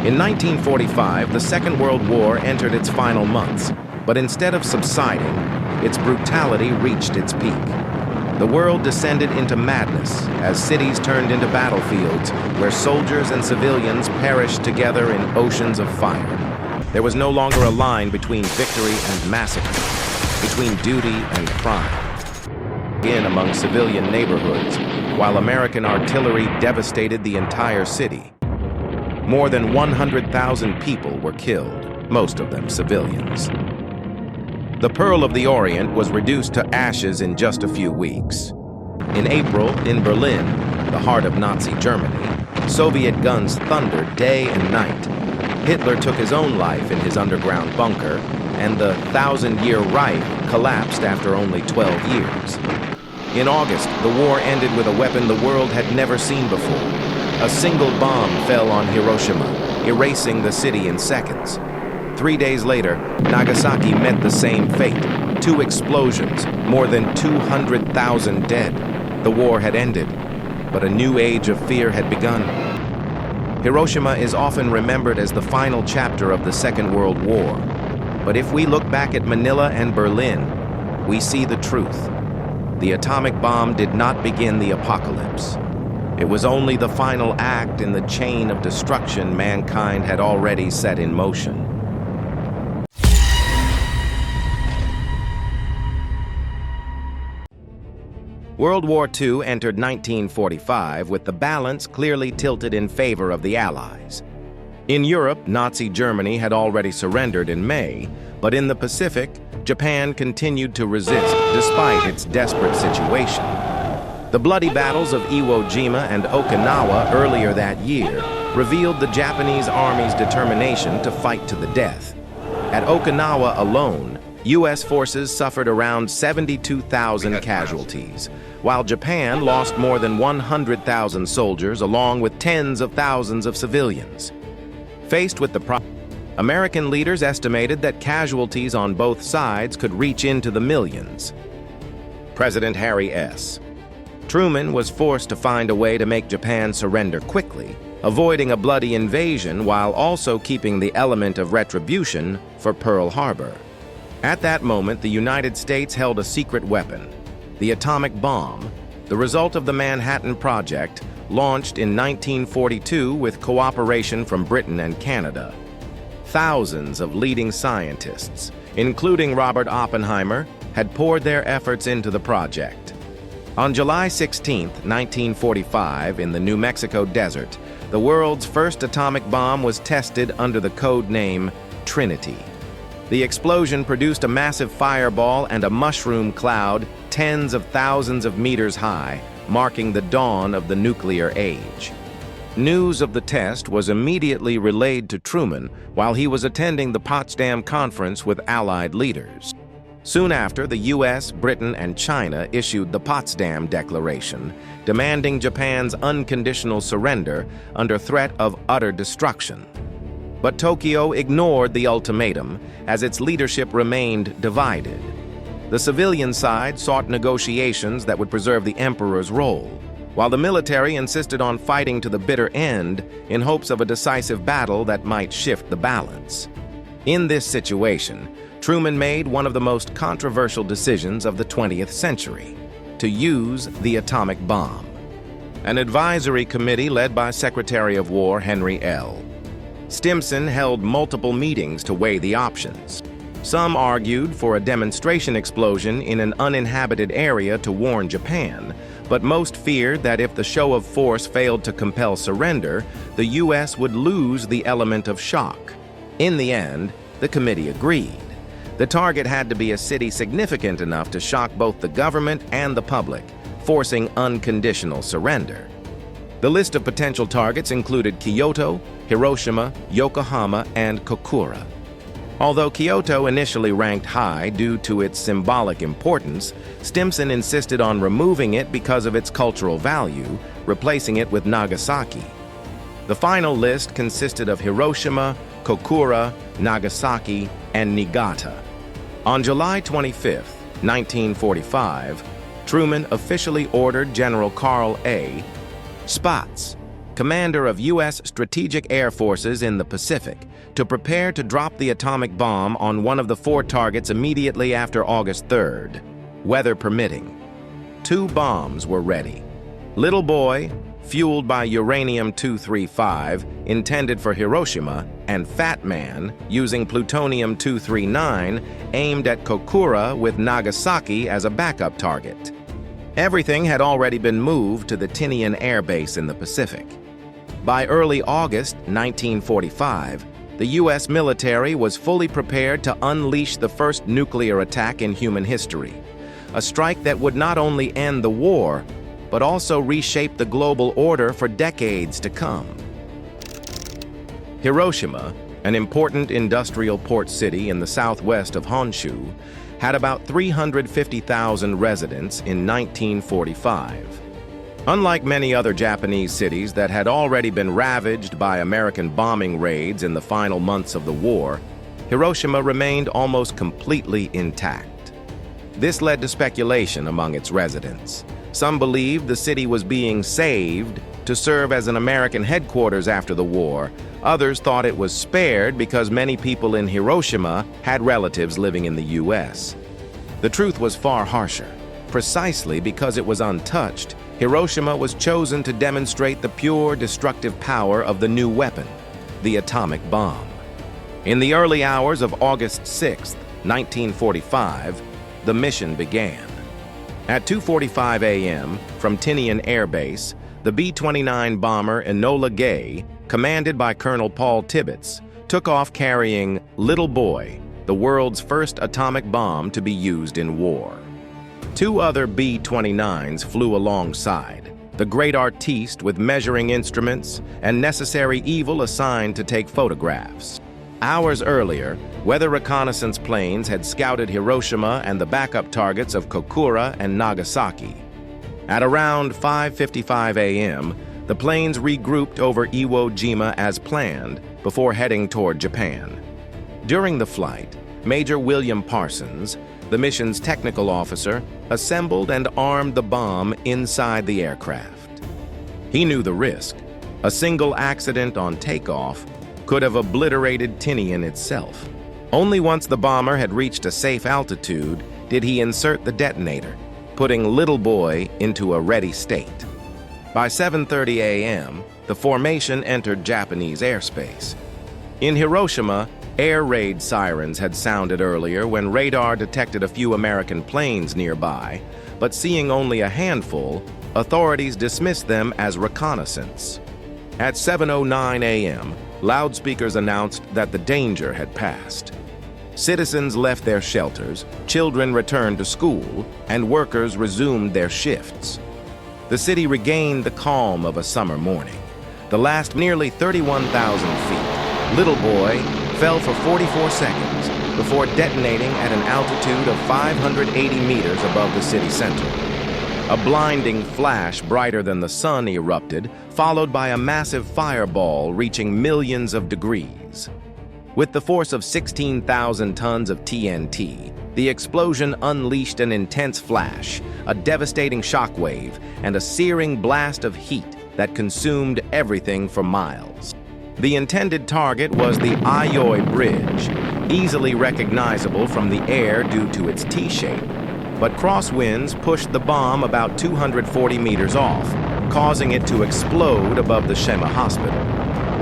In 1945, the Second World War entered its final months, but instead of subsiding, its brutality reached its peak. The world descended into madness as cities turned into battlefields where soldiers and civilians perished together in oceans of fire. There was no longer a line between victory and massacre, between duty and crime. In among civilian neighborhoods, while American artillery devastated the entire city. More than 100,000 people were killed, most of them civilians. The Pearl of the Orient was reduced to ashes in just a few weeks. In April, in Berlin, the heart of Nazi Germany, Soviet guns thundered day and night. Hitler took his own life in his underground bunker, and the Thousand-Year Reich collapsed after only 12 years. In August, the war ended with a weapon the world had never seen before. A single bomb fell on Hiroshima, erasing the city in seconds. 3 days later, Nagasaki met the same fate. 2 explosions, more than 200,000 dead. The war had ended, but a new age of fear had begun. Hiroshima is often remembered as the final chapter of the Second World War. But if we look back at Manila and Berlin, we see the truth. The atomic bomb did not begin the apocalypse. It was only the final act in the chain of destruction mankind had already set in motion. World War II entered 1945 with the balance clearly tilted in favor of the Allies. In Europe, Nazi Germany had already surrendered in May, but in the Pacific, Japan continued to resist despite its desperate situation. The bloody battles of Iwo Jima and Okinawa earlier that year revealed the Japanese Army's determination to fight to the death. At Okinawa alone, U.S. forces suffered around 72,000 casualties, while Japan lost more than 100,000 soldiers along with tens of thousands of civilians. Faced with the problem, American leaders estimated that casualties on both sides could reach into the millions. President Harry S. Truman was forced to find a way to make Japan surrender quickly, avoiding a bloody invasion while also keeping the element of retribution for Pearl Harbor. At that moment, the United States held a secret weapon, the atomic bomb, the result of the Manhattan Project, launched in 1942 with cooperation from Britain and Canada. Thousands of leading scientists, including Robert Oppenheimer, had poured their efforts into the project. On July 16, 1945, in the New Mexico desert, the world's first atomic bomb was tested under the code name Trinity. The explosion produced a massive fireball and a mushroom cloud tens of thousands of meters high, marking the dawn of the nuclear age. News of the test was immediately relayed to Truman while he was attending the Potsdam Conference with Allied leaders. Soon after, the U.S., Britain, and China issued the Potsdam Declaration, demanding Japan's unconditional surrender under threat of utter destruction. But Tokyo ignored the ultimatum as its leadership remained divided. The civilian side sought negotiations that would preserve the emperor's role, while the military insisted on fighting to the bitter end in hopes of a decisive battle that might shift the balance. In this situation, Truman made one of the most controversial decisions of the 20th century: to use the atomic bomb. An advisory committee led by Secretary of War Henry L. Stimson held multiple meetings to weigh the options. Some argued for a demonstration explosion in an uninhabited area to warn Japan, but most feared that if the show of force failed to compel surrender, the U.S. would lose the element of shock. In the end, the committee agreed. The target had to be a city significant enough to shock both the government and the public, forcing unconditional surrender. The list of potential targets included Kyoto, Hiroshima, Yokohama, and Kokura. Although Kyoto initially ranked high due to its symbolic importance, Stimson insisted on removing it because of its cultural value, replacing it with Nagasaki. The final list consisted of Hiroshima, Kokura, Nagasaki, and Niigata. On July 25, 1945, Truman officially ordered General Carl A. Spaatz, commander of U.S. Strategic Air Forces in the Pacific, to prepare to drop the atomic bomb on one of the 4 targets immediately after August 3rd, weather permitting. 2 bombs were ready. Little Boy, fueled by uranium-235, intended for Hiroshima, and Fat Man, using plutonium-239, aimed at Kokura with Nagasaki as a backup target. Everything had already been moved to the Tinian Air Base in the Pacific. By early August 1945, the U.S. military was fully prepared to unleash the first nuclear attack in human history, a strike that would not only end the war, but also reshape the global order for decades to come. Hiroshima, an important industrial port city in the southwest of Honshu, had about 350,000 residents in 1945. Unlike many other Japanese cities that had already been ravaged by American bombing raids in the final months of the war, Hiroshima remained almost completely intact. This led to speculation among its residents. Some believed the city was being saved to serve as an American headquarters after the war. Others thought it was spared because many people in Hiroshima had relatives living in the U.S. The truth was far harsher. Precisely because it was untouched, Hiroshima was chosen to demonstrate the pure destructive power of the new weapon, the atomic bomb. In the early hours of August 6, 1945, the mission began. At 2:45 a.m. from Tinian Air Base, the B-29 bomber Enola Gay, commanded by Colonel Paul Tibbets, took off carrying Little Boy, the world's first atomic bomb to be used in war. 2 other B-29s flew alongside, the great artiste with measuring instruments and necessary evil assigned to take photographs. Hours earlier, weather reconnaissance planes had scouted Hiroshima and the backup targets of Kokura and Nagasaki. At around 5:55 a.m., the planes regrouped over Iwo Jima as planned before heading toward Japan. During the flight, Major William Parsons, the mission's technical officer, assembled and armed the bomb inside the aircraft. He knew the risk. A single accident on takeoff could have obliterated Tinian itself. Only once the bomber had reached a safe altitude did he insert the detonator, putting Little Boy into a ready state. By 7:30 a.m., the formation entered Japanese airspace. In Hiroshima, air raid sirens had sounded earlier when radar detected a few American planes nearby, but seeing only a handful, authorities dismissed them as reconnaissance. At 7:09 a.m., loudspeakers announced that the danger had passed. Citizens left their shelters, children returned to school, and workers resumed their shifts. The city regained the calm of a summer morning. The last nearly 31,000 feet, Little Boy fell for 44 seconds before detonating at an altitude of 580 meters above the city center. A blinding flash brighter than the sun erupted, followed by a massive fireball reaching millions of degrees. With the force of 16,000 tons of TNT, the explosion unleashed an intense flash, a devastating shockwave, and a searing blast of heat that consumed everything for miles. The intended target was the Aioi Bridge, easily recognizable from the air due to its T-shape. But crosswinds pushed the bomb about 240 meters off, causing it to explode above the Shema Hospital.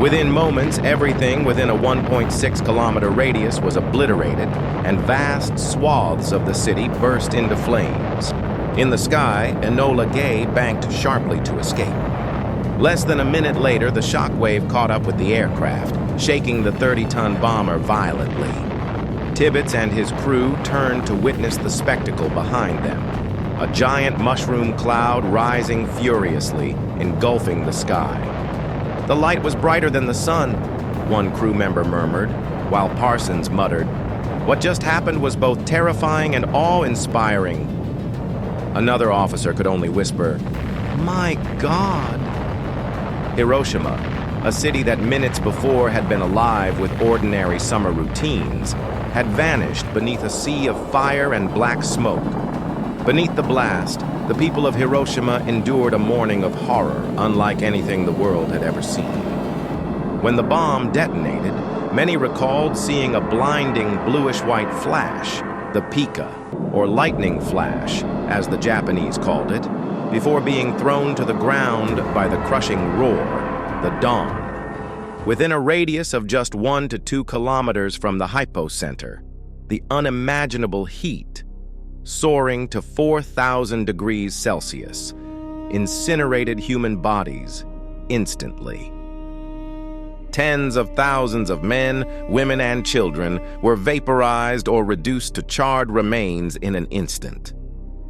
Within moments, everything within a 1.6-kilometer radius was obliterated, and vast swaths of the city burst into flames. In the sky, Enola Gay banked sharply to escape. Less than a minute later, the shockwave caught up with the aircraft, shaking the 30-ton bomber violently. Tibbets and his crew turned to witness the spectacle behind them, a giant mushroom cloud rising furiously, engulfing the sky. The light was brighter than the sun, one crew member murmured, while Parsons muttered, "What just happened was both terrifying and awe-inspiring." Another officer could only whisper, "My God!" Hiroshima, a city that minutes before had been alive with ordinary summer routines, had vanished beneath a sea of fire and black smoke. Beneath the blast, the people of Hiroshima endured a morning of horror unlike anything the world had ever seen. When the bomb detonated, many recalled seeing a blinding bluish-white flash, the pika, or lightning flash, as the Japanese called it, before being thrown to the ground by the crushing roar, the dawn. Within a radius of just 1 to 2 kilometers from the hypocenter, the unimaginable heat, soaring to 4,000 degrees Celsius, incinerated human bodies instantly. Tens of thousands of men, women, and children were vaporized or reduced to charred remains in an instant.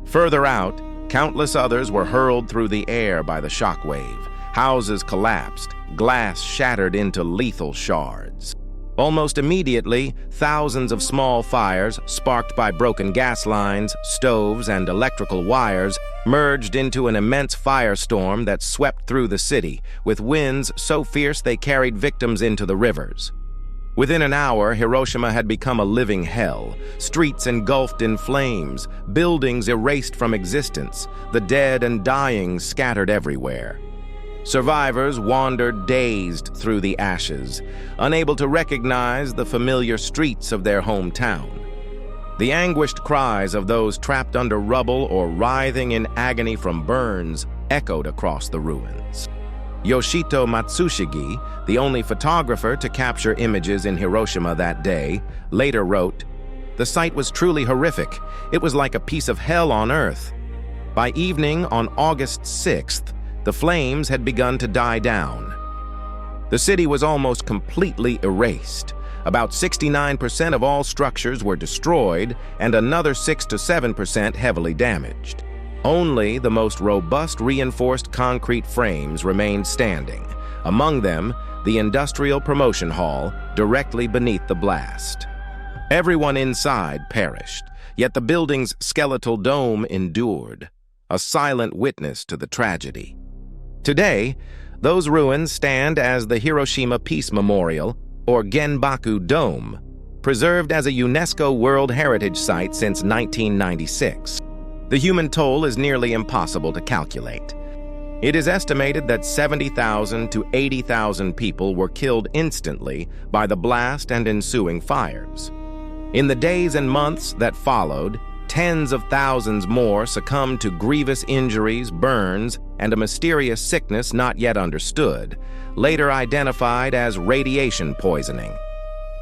Further out, countless others were hurled through the air by the shockwave. Houses collapsed, glass shattered into lethal shards. Almost immediately, thousands of small fires, sparked by broken gas lines, stoves, and electrical wires, merged into an immense firestorm that swept through the city, with winds so fierce they carried victims into the rivers. Within an hour, Hiroshima had become a living hell, streets engulfed in flames, buildings erased from existence, the dead and dying scattered everywhere. Survivors wandered dazed through the ashes, unable to recognize the familiar streets of their hometown. The anguished cries of those trapped under rubble or writhing in agony from burns echoed across the ruins. Yoshito Matsushige, the only photographer to capture images in Hiroshima that day, later wrote, "The sight was truly horrific. It was like a piece of hell on earth." By evening on August 6th, the flames had begun to die down. The city was almost completely erased. About 69% of all structures were destroyed, and another 6 to 7% heavily damaged. Only the most robust reinforced concrete frames remained standing, among them the Industrial Promotion Hall directly beneath the blast. Everyone inside perished, yet the building's skeletal dome endured, a silent witness to the tragedy. Today, those ruins stand as the Hiroshima Peace Memorial, or Genbaku Dome, preserved as a UNESCO World Heritage Site since 1996. The human toll is nearly impossible to calculate. It is estimated that 70,000 to 80,000 people were killed instantly by the blast and ensuing fires. In the days and months that followed, tens of thousands more succumbed to grievous injuries, burns, and a mysterious sickness not yet understood, later identified as radiation poisoning.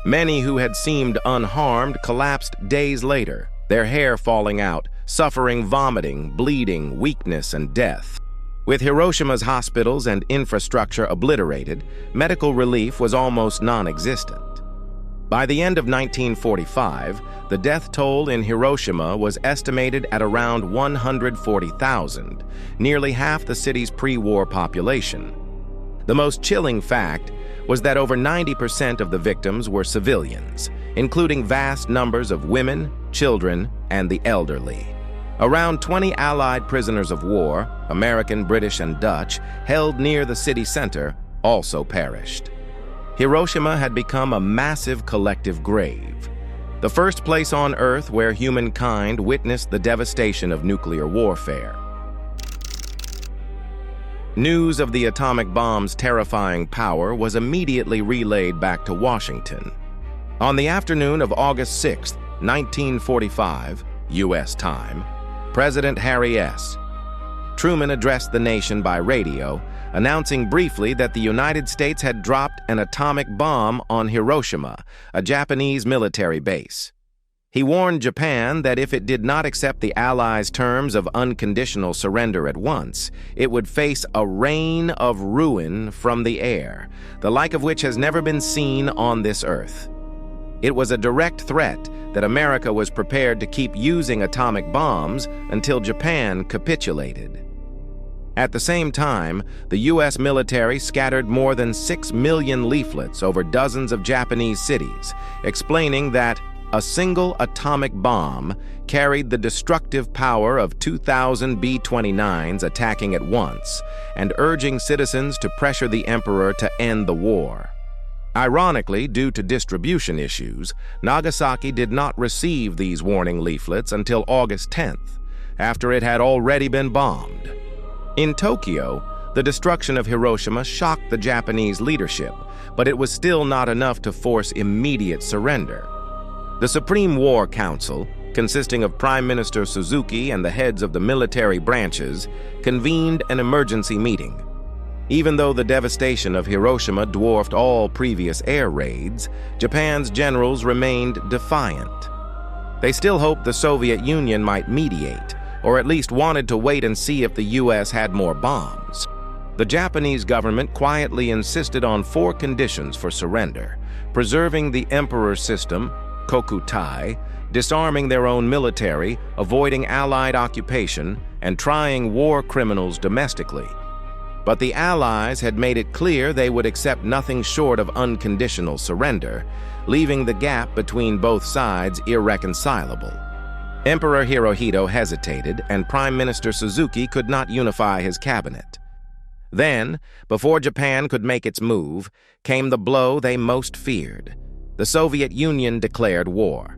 Many who had seemed unharmed collapsed days later, their hair falling out, suffering vomiting, bleeding, weakness, and death. With Hiroshima's hospitals and infrastructure obliterated, medical relief was almost non-existent. By the end of 1945, the death toll in Hiroshima was estimated at around 140,000, nearly half the city's pre-war population. The most chilling fact was that over 90% of the victims were civilians, including vast numbers of women, children, and the elderly. Around 20 Allied prisoners of war, American, British, and Dutch, held near the city center, also perished. Hiroshima had become a massive collective grave, the first place on Earth where humankind witnessed the devastation of nuclear warfare. News of the atomic bomb's terrifying power was immediately relayed back to Washington. On the afternoon of August 6, 1945, U.S. time, President Harry S. Truman addressed the nation by radio, announcing briefly that the United States had dropped an atomic bomb on Hiroshima, a Japanese military base. He warned Japan that if it did not accept the Allies' terms of unconditional surrender at once, it would face a rain of ruin from the air, the like of which has never been seen on this earth. It was a direct threat that America was prepared to keep using atomic bombs until Japan capitulated. At the same time, the U.S. military scattered more than 6 million leaflets over dozens of Japanese cities, explaining that a single atomic bomb carried the destructive power of 2,000 B-29s attacking at once, and urging citizens to pressure the emperor to end the war. Ironically, due to distribution issues, Nagasaki did not receive these warning leaflets until August 10th. after it had already been bombed. In Tokyo, the destruction of Hiroshima shocked the Japanese leadership, but it was still not enough to force immediate surrender. The Supreme War Council, consisting of Prime Minister Suzuki and the heads of the military branches, convened an emergency meeting. Even though the devastation of Hiroshima dwarfed all previous air raids, Japan's generals remained defiant. They still hoped the Soviet Union might mediate, or at least wanted to wait and see if the US had more bombs. The Japanese government quietly insisted on 4 conditions for surrender: preserving the emperor's system, Kokutai, disarming their own military, avoiding Allied occupation, and trying war criminals domestically. But the Allies had made it clear they would accept nothing short of unconditional surrender, leaving the gap between both sides irreconcilable. Emperor Hirohito hesitated, and Prime Minister Suzuki could not unify his cabinet. Then, before Japan could make its move, came the blow they most feared. The Soviet Union declared war.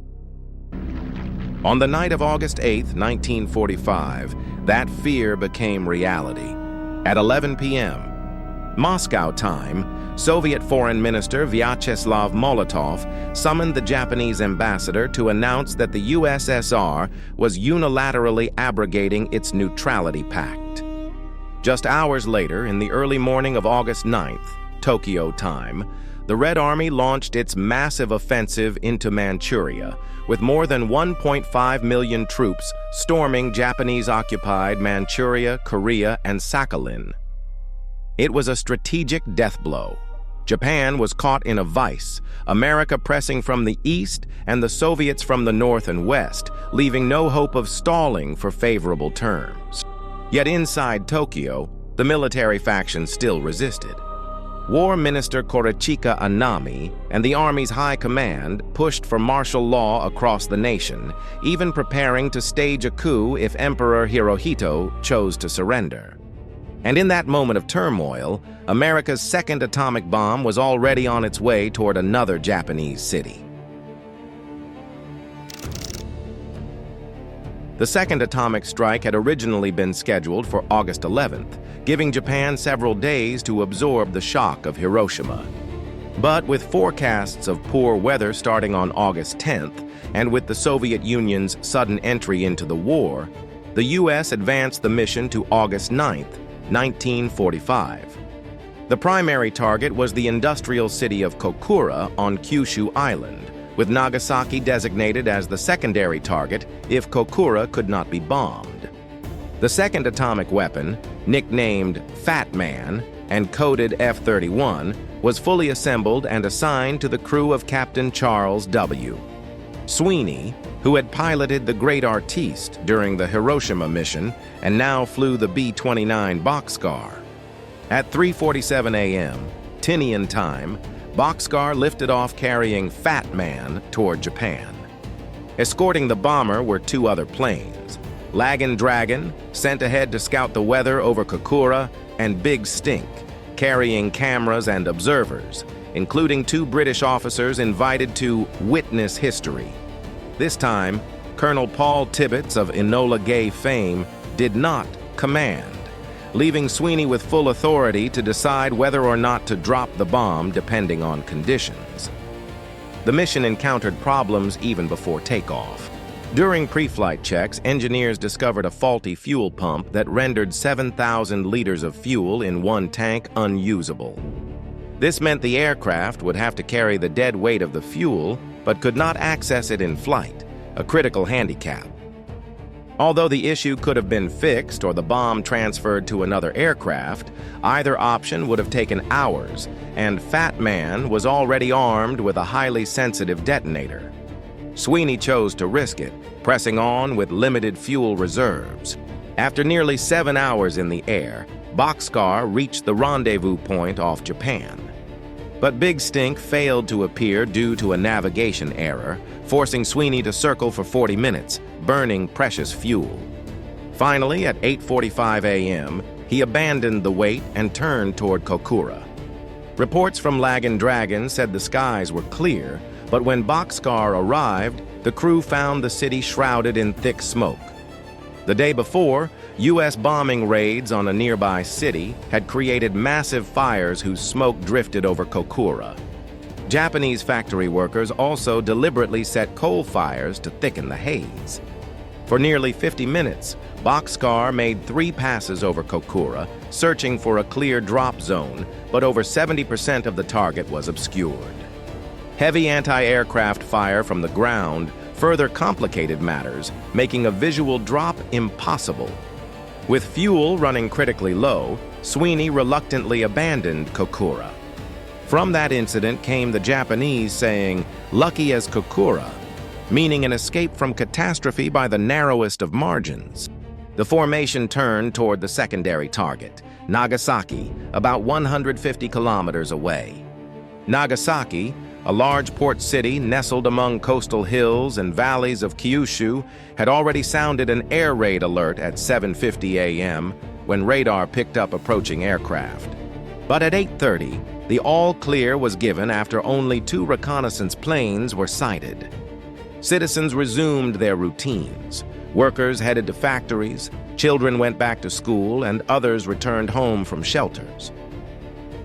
On the night of August 8, 1945, that fear became reality. At 11 p.m. Moscow time, Soviet Foreign Minister Vyacheslav Molotov summoned the Japanese ambassador to announce that the USSR was unilaterally abrogating its neutrality pact. Just hours later, in the early morning of August 9th, Tokyo time, the Red Army launched its massive offensive into Manchuria, with more than 1.5 million troops storming Japanese-occupied Manchuria, Korea, and Sakhalin. It was a strategic death blow. Japan was caught in a vice, America pressing from the east and the Soviets from the north and west, leaving no hope of stalling for favorable terms. Yet inside Tokyo, the military faction still resisted. War Minister Korochika Anami and the Army's high command pushed for martial law across the nation, even preparing to stage a coup if Emperor Hirohito chose to surrender. And in that moment of turmoil, America's second atomic bomb was already on its way toward another Japanese city. The second atomic strike had originally been scheduled for August 11th, giving Japan several days to absorb the shock of Hiroshima. But with forecasts of poor weather starting on August 10th, and with the Soviet Union's sudden entry into the war, the U.S. advanced the mission to August 9th, 1945. The primary target was the industrial city of Kokura on Kyushu Island, with Nagasaki designated as the secondary target if Kokura could not be bombed. The second atomic weapon, nicknamed Fat Man and coded F-31, was fully assembled and assigned to the crew of Captain Charles W. Sweeney, who had piloted the Great Artiste during the Hiroshima mission and now flew the B-29 Boxcar. At 3:47 a.m., Tinian time, Boxcar lifted off carrying Fat Man toward Japan. Escorting the bomber were 2 other planes, Lagan Dragon, sent ahead to scout the weather over Kokura, and Big Stink, carrying cameras and observers, including 2 British officers invited to witness history. This time, Colonel Paul Tibbets of Enola Gay fame did not command, leaving Sweeney with full authority to decide whether or not to drop the bomb depending on conditions. The mission encountered problems even before takeoff. During pre-flight checks, engineers discovered a faulty fuel pump that rendered 7,000 liters of fuel in one tank unusable. This meant the aircraft would have to carry the dead weight of the fuel, but could not access it in flight, a critical handicap. Although the issue could have been fixed or the bomb transferred to another aircraft, either option would have taken hours, and Fat Man was already armed with a highly sensitive detonator. Sweeney chose to risk it, pressing on with limited fuel reserves. After nearly 7 hours in the air, Boxcar reached the rendezvous point off Japan. But Big Stink failed to appear due to a navigation error, forcing Sweeney to circle for 40 minutes, burning precious fuel. Finally, at 8:45 a.m., he abandoned the weight and turned toward Kokura. Reports from Lagan Dragon said the skies were clear, but when Boxcar arrived, the crew found the city shrouded in thick smoke. The day before, U.S. bombing raids on a nearby city had created massive fires whose smoke drifted over Kokura. Japanese factory workers also deliberately set coal fires to thicken the haze. For nearly 50 minutes, Boxcar made 3 passes over Kokura, searching for a clear drop zone, but over 70% of the target was obscured. Heavy anti-aircraft fire from the ground further complicated matters, making a visual drop impossible. With fuel running critically low, Sweeney reluctantly abandoned Kokura. From that incident came the Japanese saying, "Lucky as Kokura," meaning an escape from catastrophe by the narrowest of margins. The formation turned toward the secondary target, Nagasaki, about 150 kilometers away. Nagasaki, a large port city nestled among coastal hills and valleys of Kyushu, had already sounded an air raid alert at 7:50 a.m. when radar picked up approaching aircraft. But at 8:30, the all-clear was given after only 2 reconnaissance planes were sighted. Citizens resumed their routines. Workers headed to factories, children went back to school, and others returned home from shelters.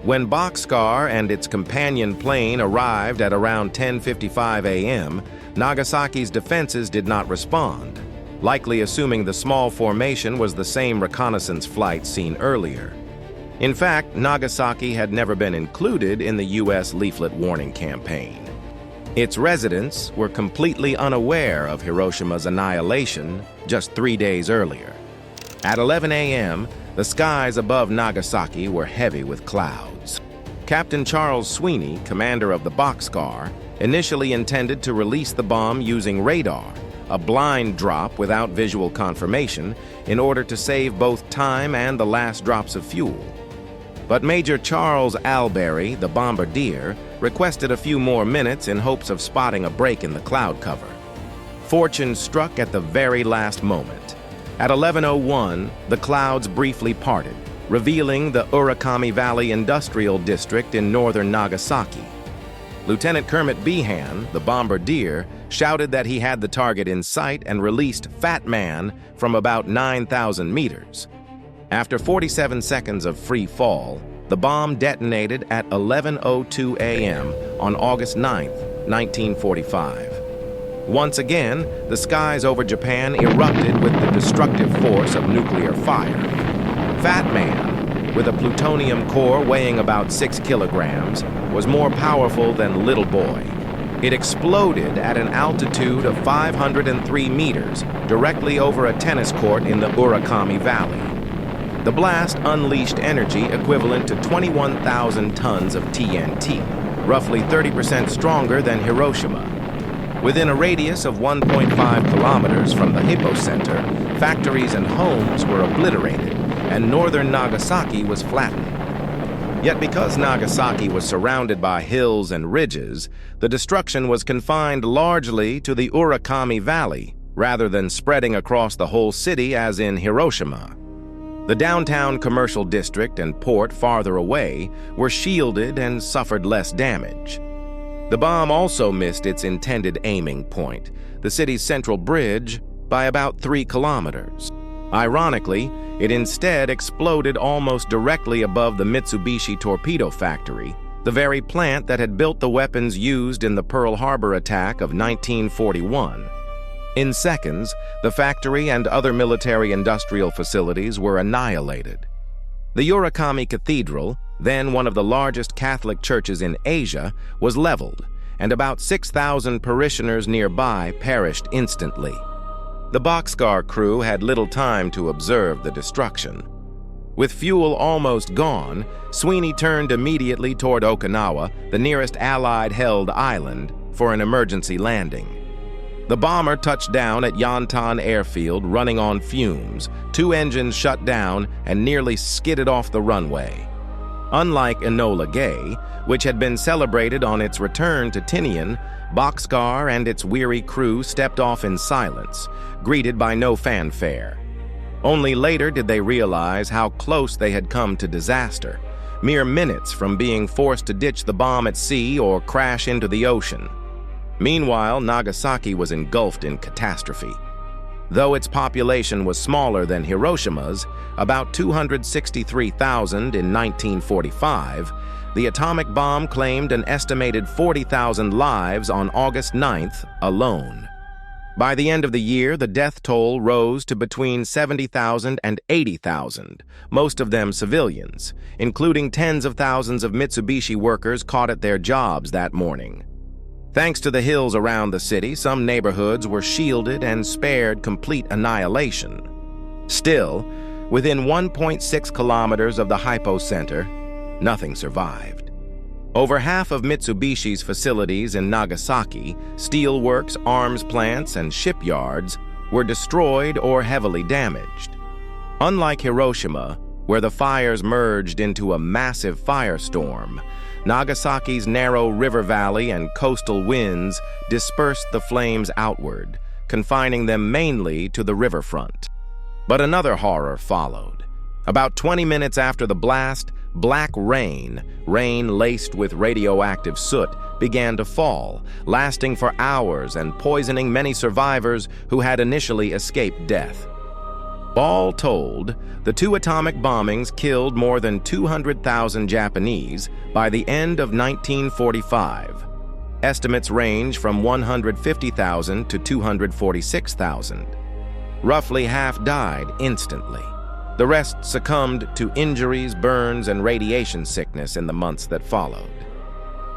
When Boxcar and its companion plane arrived at around 10:55 a.m., Nagasaki's defenses did not respond, likely assuming the small formation was the same reconnaissance flight seen earlier. In fact, Nagasaki had never been included in the U.S. leaflet warning campaign. Its residents were completely unaware of Hiroshima's annihilation just 3 days earlier. At 11 a.m., the skies above Nagasaki were heavy with clouds. Captain Charles Sweeney, commander of the Boxcar, initially intended to release the bomb using radar, a blind drop without visual confirmation, in order to save both time and the last drops of fuel. But Major Charles Alberry, the bombardier, requested a few more minutes in hopes of spotting a break in the cloud cover. Fortune struck at the very last moment. At 11:01, the clouds briefly parted, revealing the Urakami Valley Industrial District in northern Nagasaki. Lieutenant Kermit Behan, the bombardier, shouted that he had the target in sight and released Fat Man from about 9,000 meters. After 47 seconds of free fall, the bomb detonated at 11:02 a.m. on August 9, 1945. Once again, the skies over Japan erupted with the destructive force of nuclear fire. Fat Man, with a plutonium core weighing about 6 kilograms, was more powerful than Little Boy. It exploded at an altitude of 503 meters, directly over a tennis court in the Urakami Valley. The blast unleashed energy equivalent to 21,000 tons of TNT, roughly 30% stronger than Hiroshima. Within a radius of 1.5 kilometers from the hypocenter, factories and homes were obliterated, and northern Nagasaki was flattened. Yet because Nagasaki was surrounded by hills and ridges, the destruction was confined largely to the Urakami Valley, rather than spreading across the whole city as in Hiroshima. The downtown commercial district and port farther away were shielded and suffered less damage. The bomb also missed its intended aiming point, the city's central bridge, by about 3 kilometers. Ironically, it instead exploded almost directly above the Mitsubishi torpedo factory, the very plant that had built the weapons used in the Pearl Harbor attack of 1941. In seconds, the factory and other military-industrial facilities were annihilated. The Urakami Cathedral, then one of the largest Catholic churches in Asia, was leveled, and about 6,000 parishioners nearby perished instantly. The Boxcar crew had little time to observe the destruction. With fuel almost gone, Sweeney turned immediately toward Okinawa, the nearest Allied-held island, for an emergency landing. The bomber touched down at Yantan Airfield running on fumes, 2 engines shut down and nearly skidded off the runway. Unlike Enola Gay, which had been celebrated on its return to Tinian, Boxcar and its weary crew stepped off in silence, greeted by no fanfare. Only later did they realize how close they had come to disaster, mere minutes from being forced to ditch the bomb at sea or crash into the ocean. Meanwhile, Nagasaki was engulfed in catastrophe. Though its population was smaller than Hiroshima's, about 263,000 in 1945, the atomic bomb claimed an estimated 40,000 lives on August 9th alone. By the end of the year, the death toll rose to between 70,000 and 80,000, most of them civilians, including tens of thousands of Mitsubishi workers caught at their jobs that morning. Thanks to the hills around the city, some neighborhoods were shielded and spared complete annihilation. Still, within 1.6 kilometers of the hypocenter, nothing survived. Over half of Mitsubishi's facilities in Nagasaki, steelworks, arms plants, and shipyards were destroyed or heavily damaged. Unlike Hiroshima, where the fires merged into a massive firestorm, Nagasaki's narrow river valley and coastal winds dispersed the flames outward, confining them mainly to the riverfront. But another horror followed. About 20 minutes after the blast, black rain laced with radioactive soot, began to fall, lasting for hours and poisoning many survivors who had initially escaped death. All told, the two atomic bombings killed more than 200,000 Japanese by the end of 1945. Estimates range from 150,000 to 246,000. Roughly half died instantly. The rest succumbed to injuries, burns, and radiation sickness in the months that followed.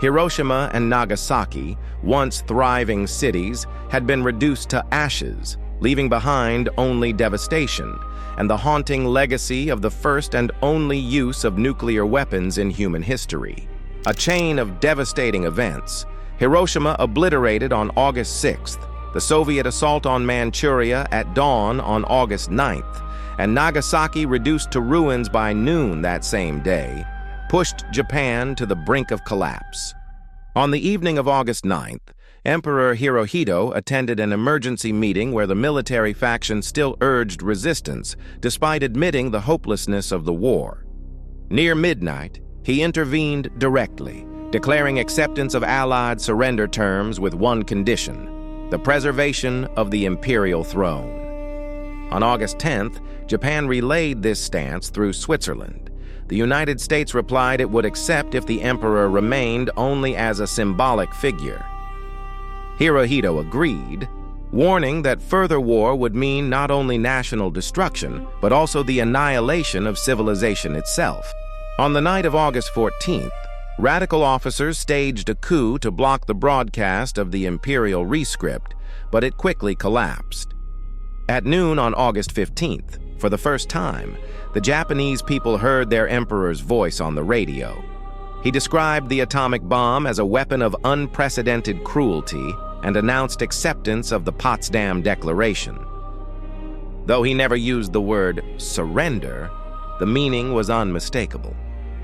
Hiroshima and Nagasaki, once thriving cities, had been reduced to ashes, leaving behind only devastation and the haunting legacy of the first and only use of nuclear weapons in human history. A chain of devastating events. Hiroshima obliterated on August 6th, the Soviet assault on Manchuria at dawn on August 9th, and Nagasaki, reduced to ruins by noon that same day, pushed Japan to the brink of collapse. On the evening of August 9th, Emperor Hirohito attended an emergency meeting where the military faction still urged resistance, despite admitting the hopelessness of the war. Near midnight, he intervened directly, declaring acceptance of Allied surrender terms with one condition: the preservation of the imperial throne. On August 10th, Japan relayed this stance through Switzerland. The United States replied it would accept if the emperor remained only as a symbolic figure. Hirohito agreed, warning that further war would mean not only national destruction, but also the annihilation of civilization itself. On the night of August 14th, radical officers staged a coup to block the broadcast of the imperial rescript, but it quickly collapsed. At noon on August 15th, for the first time, the Japanese people heard their emperor's voice on the radio. He described the atomic bomb as a weapon of unprecedented cruelty and announced acceptance of the Potsdam Declaration. Though he never used the word surrender, the meaning was unmistakable.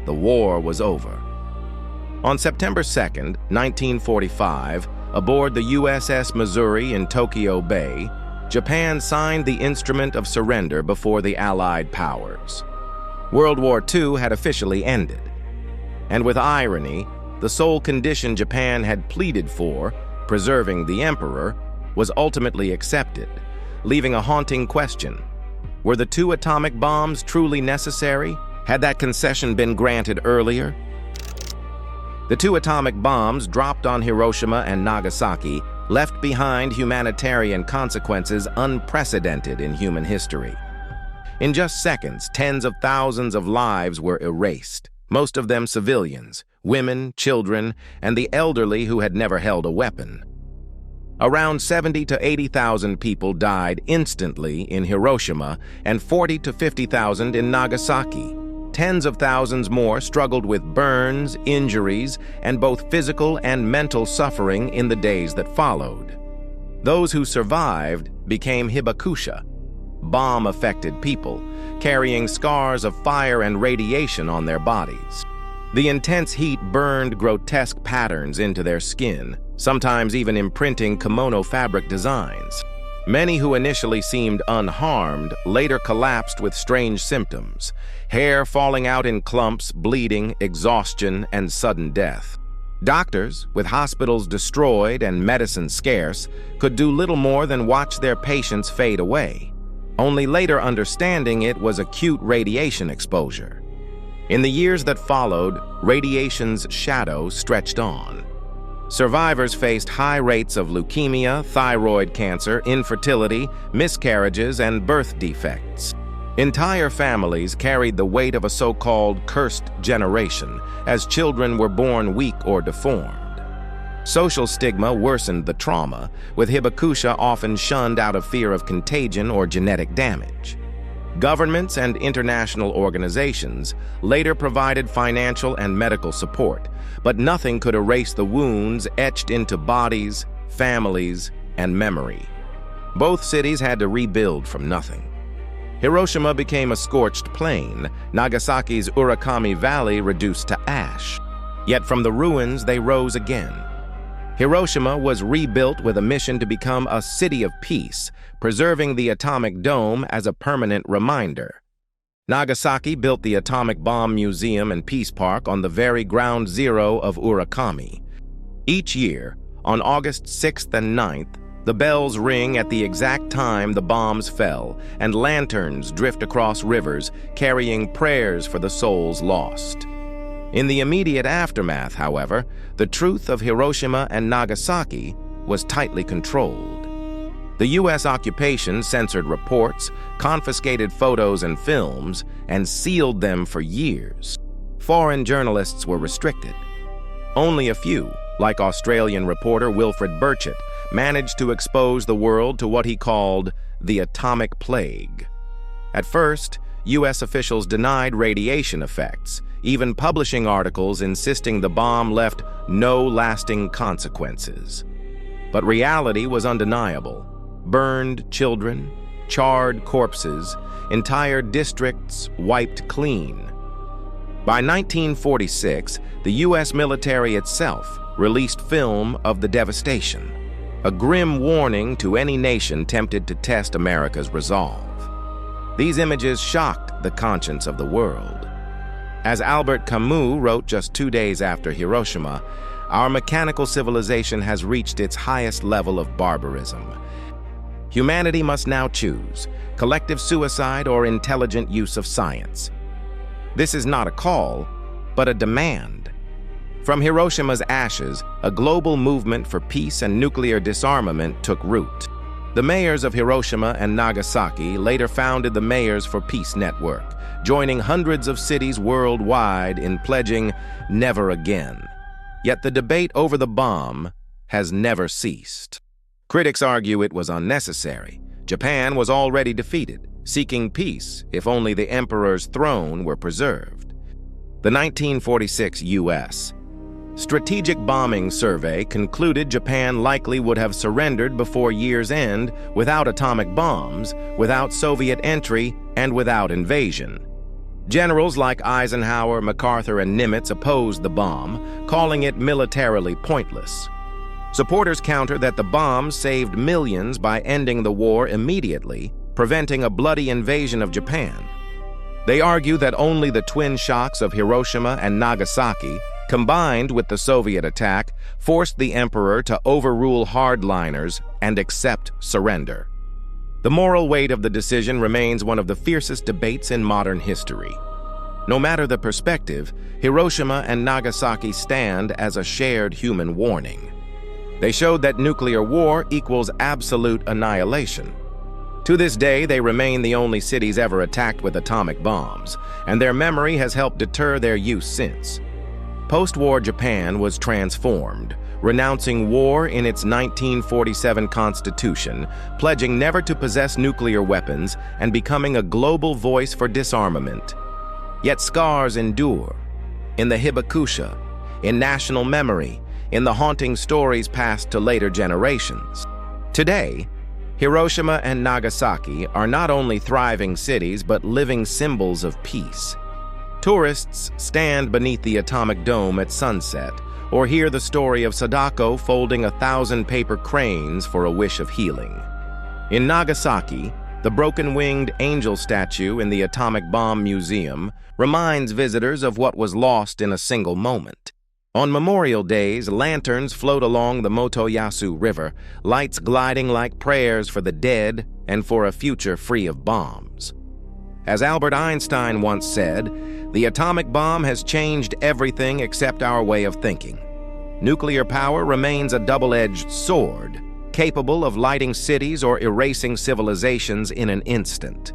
The war was over. On September 2nd, 1945, aboard the USS Missouri in Tokyo Bay, Japan signed the instrument of surrender before the Allied powers. World War II had officially ended. And with irony, the sole condition Japan had pleaded for, preserving the emperor, was ultimately accepted, leaving a haunting question. Were the two atomic bombs truly necessary? Had that concession been granted earlier? The two atomic bombs dropped on Hiroshima and Nagasaki left behind humanitarian consequences unprecedented in human history. In just seconds, tens of thousands of lives were erased, most of them civilians, women, children, and the elderly who had never held a weapon. Around 70 to 80,000 people died instantly in Hiroshima and 40 to 50,000 in Nagasaki. Tens of thousands more struggled with burns, injuries, and both physical and mental suffering in the days that followed. Those who survived became hibakusha, bomb-affected people, carrying scars of fire and radiation on their bodies. The intense heat burned grotesque patterns into their skin, sometimes even imprinting kimono fabric designs. Many who initially seemed unharmed later collapsed with strange symptoms, hair falling out in clumps, bleeding, exhaustion, and sudden death. Doctors, with hospitals destroyed and medicine scarce, could do little more than watch their patients fade away, only later understanding it was acute radiation exposure. In the years that followed, radiation's shadow stretched on. Survivors faced high rates of leukemia, thyroid cancer, infertility, miscarriages, and birth defects. Entire families carried the weight of a so-called cursed generation, as children were born weak or deformed. Social stigma worsened the trauma, with hibakusha often shunned out of fear of contagion or genetic damage. Governments and international organizations later provided financial and medical support, but nothing could erase the wounds etched into bodies, families, and memory. Both cities had to rebuild from nothing. Hiroshima became a scorched plain, Nagasaki's Urakami Valley reduced to ash. Yet from the ruins they rose again. Hiroshima was rebuilt with a mission to become a city of peace, preserving the atomic dome as a permanent reminder. Nagasaki built the Atomic Bomb Museum and Peace Park on the very ground zero of Urakami. Each year, on August 6th and 9th, the bells ring at the exact time the bombs fell, and lanterns drift across rivers, carrying prayers for the souls lost. In the immediate aftermath, however, the truth of Hiroshima and Nagasaki was tightly controlled. The U.S. occupation censored reports, confiscated photos and films, and sealed them for years. Foreign journalists were restricted. Only a few, like Australian reporter Wilfred Burchett, managed to expose the world to what he called the atomic plague. At first, U.S. officials denied radiation effects, even publishing articles insisting the bomb left no lasting consequences. But reality was undeniable. Burned children, charred corpses, entire districts wiped clean. By 1946, the U.S. military itself released film of the devastation, a grim warning to any nation tempted to test America's resolve. These images shocked the conscience of the world. As Albert Camus wrote just 2 days after Hiroshima, our mechanical civilization has reached its highest level of barbarism. Humanity must now choose collective suicide or intelligent use of science. This is not a call, but a demand. From Hiroshima's ashes, a global movement for peace and nuclear disarmament took root. The mayors of Hiroshima and Nagasaki later founded the Mayors for Peace Network, joining hundreds of cities worldwide in pledging never again. Yet the debate over the bomb has never ceased. Critics argue it was unnecessary. Japan was already defeated, seeking peace if only the emperor's throne were preserved. The 1946 U.S. Strategic Bombing Survey concluded Japan likely would have surrendered before year's end without atomic bombs, without Soviet entry, and without invasion. Generals like Eisenhower, MacArthur, and Nimitz opposed the bomb, calling it militarily pointless. Supporters counter that the bomb saved millions by ending the war immediately, preventing a bloody invasion of Japan. They argue that only the twin shocks of Hiroshima and Nagasaki, combined with the Soviet attack, forced the emperor to overrule hardliners and accept surrender. The moral weight of the decision remains one of the fiercest debates in modern history. No matter the perspective, Hiroshima and Nagasaki stand as a shared human warning. They showed that nuclear war equals absolute annihilation. To this day, they remain the only cities ever attacked with atomic bombs, and their memory has helped deter their use since. Post-war Japan was transformed, renouncing war in its 1947 constitution, pledging never to possess nuclear weapons, and becoming a global voice for disarmament. Yet scars endure, in the hibakusha, in national memory, in the haunting stories passed to later generations. Today, Hiroshima and Nagasaki are not only thriving cities but living symbols of peace. Tourists stand beneath the atomic dome at sunset, or hear the story of Sadako folding 1,000 paper cranes for a wish of healing. In Nagasaki, the broken-winged angel statue in the Atomic Bomb Museum reminds visitors of what was lost in a single moment. On Memorial Days, lanterns float along the Motoyasu River, lights gliding like prayers for the dead and for a future free of bombs. As Albert Einstein once said, the atomic bomb has changed everything except our way of thinking. Nuclear power remains a double-edged sword, capable of lighting cities or erasing civilizations in an instant.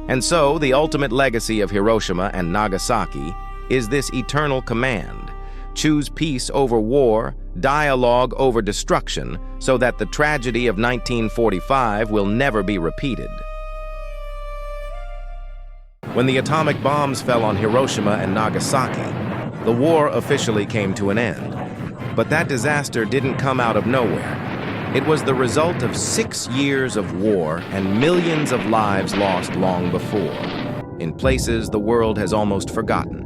And so, the ultimate legacy of Hiroshima and Nagasaki is this eternal command: choose peace over war, dialogue over destruction, so that the tragedy of 1945 will never be repeated. When the atomic bombs fell on Hiroshima and Nagasaki, the war officially came to an end. But that disaster didn't come out of nowhere. It was the result of 6 years of war and millions of lives lost long before, in places the world has almost forgotten.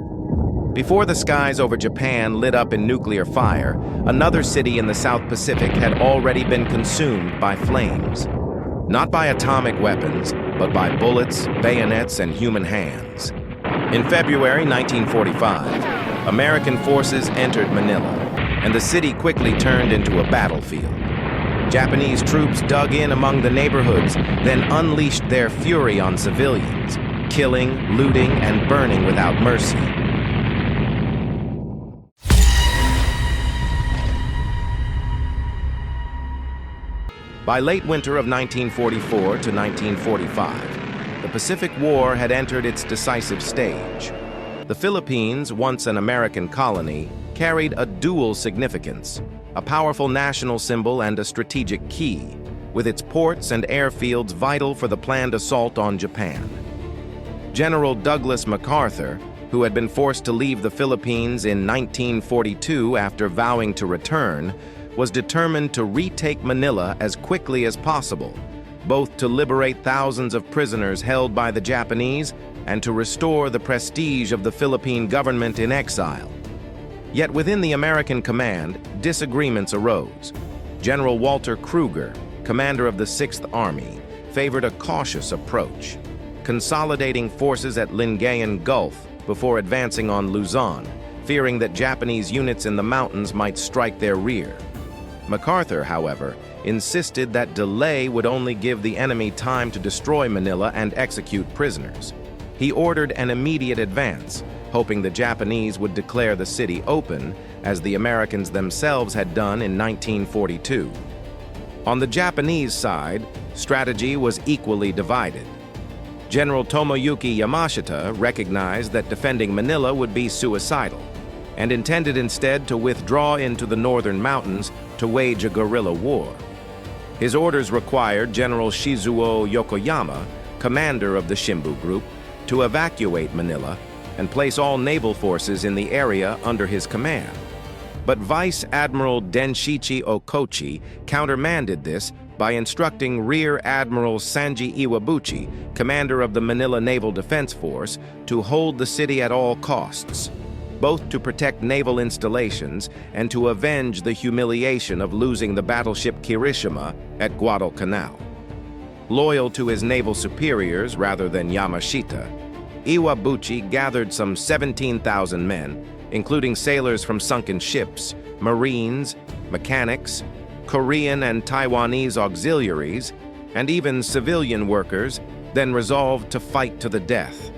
Before the skies over Japan lit up in nuclear fire, another city in the South Pacific had already been consumed by flames. Not by atomic weapons, but by bullets, bayonets, and human hands. In February 1945, American forces entered Manila, and the city quickly turned into a battlefield. Japanese troops dug in among the neighborhoods, then unleashed their fury on civilians, killing, looting, and burning without mercy. By late winter of 1944 to 1945, the Pacific War had entered its decisive stage. The Philippines, once an American colony, carried a dual significance, a powerful national symbol and a strategic key, with its ports and airfields vital for the planned assault on Japan. General Douglas MacArthur, who had been forced to leave the Philippines in 1942 after vowing to return, was determined to retake Manila as quickly as possible, both to liberate thousands of prisoners held by the Japanese and to restore the prestige of the Philippine government in exile. Yet within the American command, disagreements arose. General Walter Kruger, commander of the 6th Army, favored a cautious approach, consolidating forces at Lingayen Gulf before advancing on Luzon, fearing that Japanese units in the mountains might strike their rear. MacArthur, however, insisted that delay would only give the enemy time to destroy Manila and execute prisoners. He ordered an immediate advance, hoping the Japanese would declare the city open, as the Americans themselves had done in 1942. On the Japanese side, strategy was equally divided. General Tomoyuki Yamashita recognized that defending Manila would be suicidal, and intended instead to withdraw into the northern mountains to wage a guerrilla war. His orders required General Shizuo Yokoyama, commander of the Shimbu Group, to evacuate Manila and place all naval forces in the area under his command. But Vice Admiral Denshichi Okochi countermanded this by instructing Rear Admiral Sanji Iwabuchi, commander of the Manila Naval Defense Force, to hold the city at all costs, both to protect naval installations and to avenge the humiliation of losing the battleship Kirishima at Guadalcanal. Loyal to his naval superiors rather than Yamashita, Iwabuchi gathered some 17,000 men, including sailors from sunken ships, Marines, mechanics, Korean and Taiwanese auxiliaries, and even civilian workers, then resolved to fight to the death.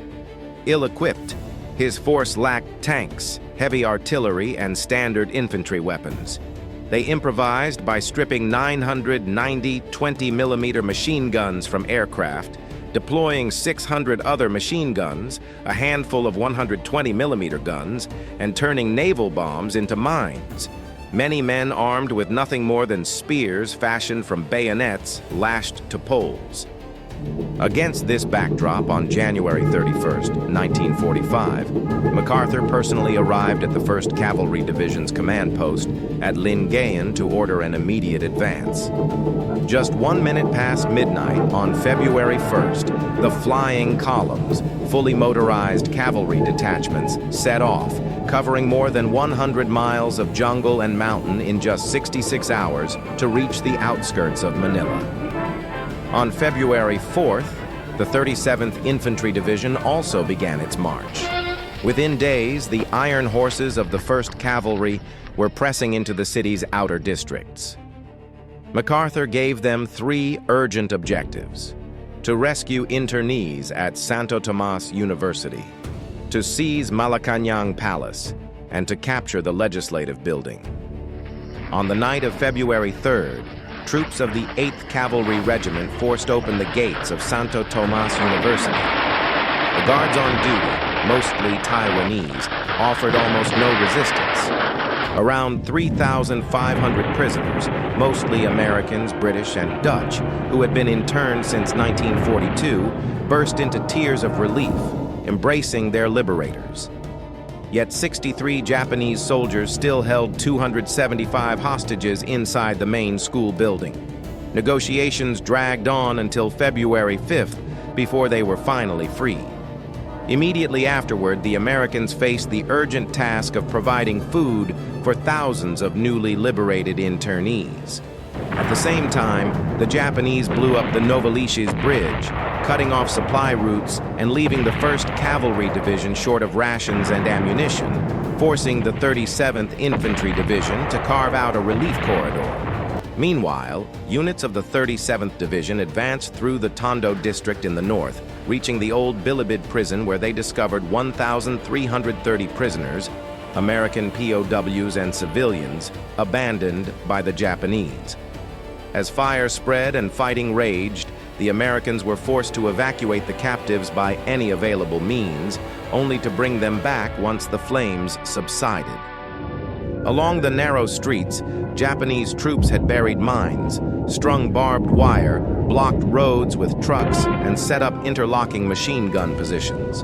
Ill-equipped, his force lacked tanks, heavy artillery, and standard infantry weapons. They improvised by stripping 990 20mm machine guns from aircraft, deploying 600 other machine guns, a handful of 120mm guns, and turning naval bombs into mines. Many men armed with nothing more than spears fashioned from bayonets lashed to poles. Against this backdrop, on January 31st, 1945, MacArthur personally arrived at the 1st Cavalry Division's command post at Lingayen to order an immediate advance. Just 1 minute past midnight on February 1st, the flying columns, fully motorized cavalry detachments, set off, covering more than 100 miles of jungle and mountain in just 66 hours to reach the outskirts of Manila. On February 4th, the 37th Infantry Division also began its march. Within days, the iron horses of the 1st Cavalry were pressing into the city's outer districts. MacArthur gave them 3 urgent objectives: to rescue internees at Santo Tomas University, to seize Malacañang Palace, and to capture the legislative building. On the night of February 3rd, troops of the 8th Cavalry Regiment forced open the gates of Santo Tomas University. The guards on duty, mostly Taiwanese, offered almost no resistance. Around 3,500 prisoners, mostly Americans, British, and Dutch, who had been interned since 1942, burst into tears of relief, embracing their liberators. Yet 63 Japanese soldiers still held 275 hostages inside the main school building. Negotiations dragged on until February 5th before they were finally freed. Immediately afterward, the Americans faced the urgent task of providing food for thousands of newly liberated internees. At the same time, the Japanese blew up the Novaliches Bridge, cutting off supply routes and leaving the 1st Cavalry Division short of rations and ammunition, forcing the 37th Infantry Division to carve out a relief corridor. Meanwhile, units of the 37th Division advanced through the Tondo district in the north, reaching the old Bilibid prison where they discovered 1,330 prisoners, American POWs and civilians, abandoned by the Japanese. As fire spread and fighting raged, the Americans were forced to evacuate the captives by any available means, only to bring them back once the flames subsided. Along the narrow streets, Japanese troops had buried mines, strung barbed wire, blocked roads with trucks, and set up interlocking machine gun positions.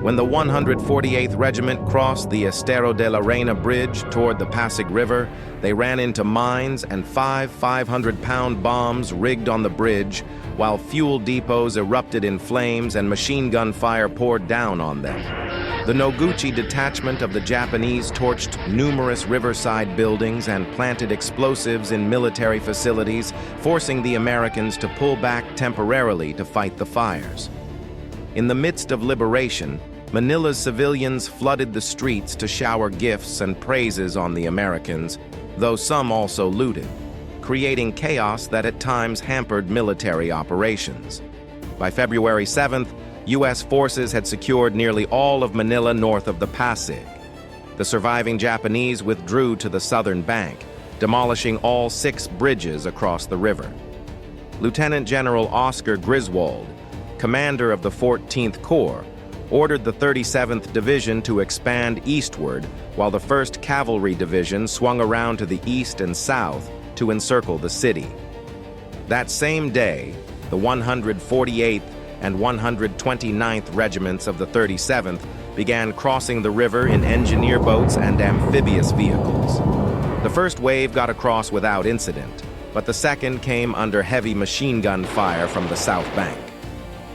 When the 148th Regiment crossed the Estero de la Reina Bridge toward the Pasig River, they ran into mines and 5 500-pound bombs rigged on the bridge, while fuel depots erupted in flames and machine gun fire poured down on them. The Noguchi detachment of the Japanese torched numerous riverside buildings and planted explosives in military facilities, forcing the Americans to pull back temporarily to fight the fires. In the midst of liberation, Manila's civilians flooded the streets to shower gifts and praises on the Americans, though some also looted, creating chaos that at times hampered military operations. By February 7th, U.S. forces had secured nearly all of Manila north of the Pasig. The surviving Japanese withdrew to the southern bank, demolishing all 6 bridges across the river. Lieutenant General Oscar Griswold, commander of the 14th Corps, ordered the 37th Division to expand eastward, while the 1st Cavalry Division swung around to the east and south to encircle the city. That same day, the 148th and 129th Regiments of the 37th began crossing the river in engineer boats and amphibious vehicles. The first wave got across without incident, but the second came under heavy machine gun fire from the south bank.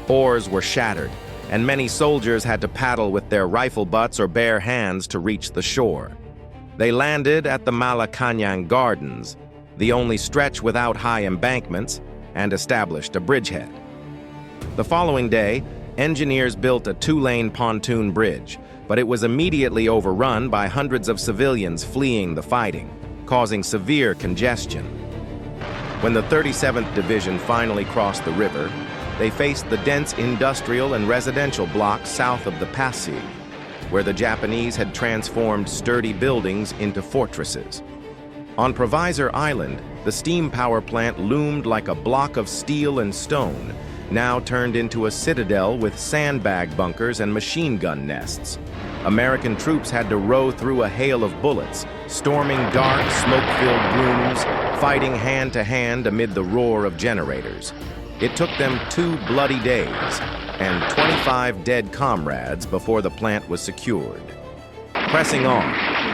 Oars were shattered, and many soldiers had to paddle with their rifle butts or bare hands to reach the shore. They landed at the Malacañang Gardens, the only stretch without high embankments, and established a bridgehead. The following day, engineers built a 2-lane pontoon bridge, but it was immediately overrun by hundreds of civilians fleeing the fighting, causing severe congestion. When the 37th Division finally crossed the river, they faced the dense industrial and residential blocks south of the Pasig, where the Japanese had transformed sturdy buildings into fortresses. On Provisor Island, the steam power plant loomed like a block of steel and stone, now turned into a citadel with sandbag bunkers and machine gun nests. American troops had to row through a hail of bullets, storming dark, smoke-filled rooms, fighting hand-to-hand amid the roar of generators. It took them 2 bloody days and 25 dead comrades before the plant was secured. Pressing on,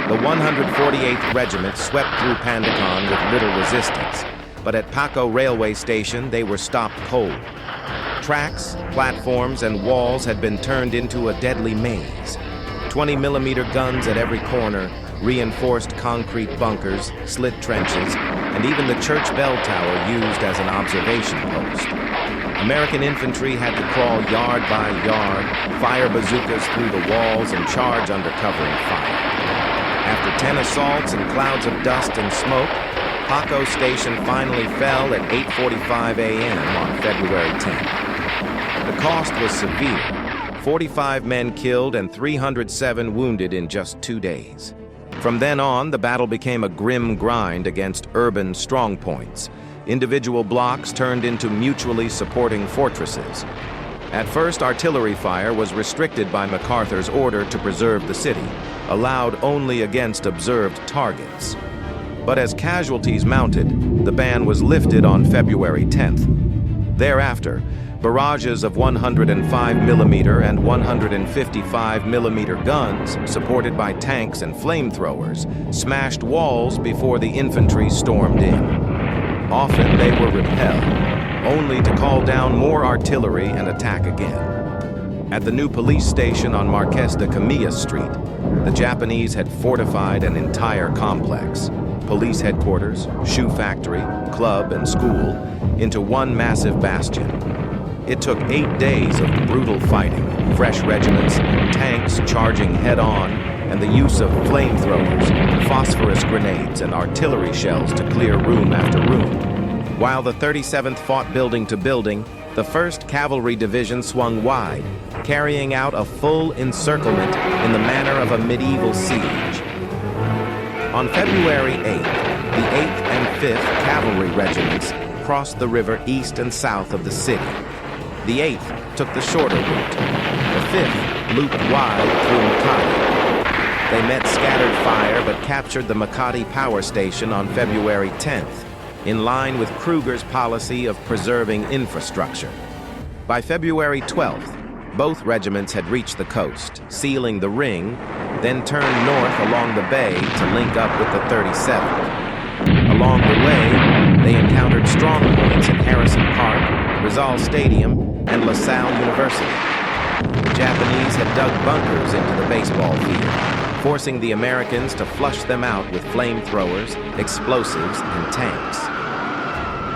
the 148th Regiment swept through Pandacan with little resistance, but at Paco railway station they were stopped cold. Tracks, platforms, and walls had been turned into a deadly maze. 20mm guns at every corner, reinforced concrete bunkers, slit trenches, and even the church bell tower used as an observation post. American infantry had to crawl yard by yard, fire bazookas through the walls, and charge under covering fire. After 10 assaults and clouds of dust and smoke, Paco Station finally fell at 8:45 a.m. on February 10th. The cost was severe: 45 men killed and 307 wounded in just 2 days. From then on, the battle became a grim grind against urban strongpoints. Individual blocks turned into mutually supporting fortresses. At first, artillery fire was restricted by MacArthur's order to preserve the city, allowed only against observed targets. But as casualties mounted, the ban was lifted on February 10th. Thereafter, barrages of 105mm and 155mm guns, supported by tanks and flamethrowers, smashed walls before the infantry stormed in. Often they were repelled, only to call down more artillery and attack again. At the new police station on Marqués de Camilla Street, the Japanese had fortified an entire complex, police headquarters, shoe factory, club, and school, into one massive bastion. It took 8 days of brutal fighting, fresh regiments, tanks charging head-on, and the use of flamethrowers, phosphorus grenades, and artillery shells to clear room after room. While the 37th fought building to building, the 1st Cavalry Division swung wide, carrying out a full encirclement in the manner of a medieval siege. On February 8th, the 8th and 5th Cavalry Regiments crossed the river east and south of the city. The 8th took the shorter route. The 5th looped wide through Makati. They met scattered fire but captured the Makati power station on February 10th, in line with Kruger's policy of preserving infrastructure. By February 12th, both regiments had reached the coast, sealing the ring, then turned north along the bay to link up with the 37th. Along the way, they encountered strong points in Harrison Park, Rizal Stadium, and LaSalle University. The Japanese had dug bunkers into the baseball field, forcing the Americans to flush them out with flamethrowers, explosives, and tanks.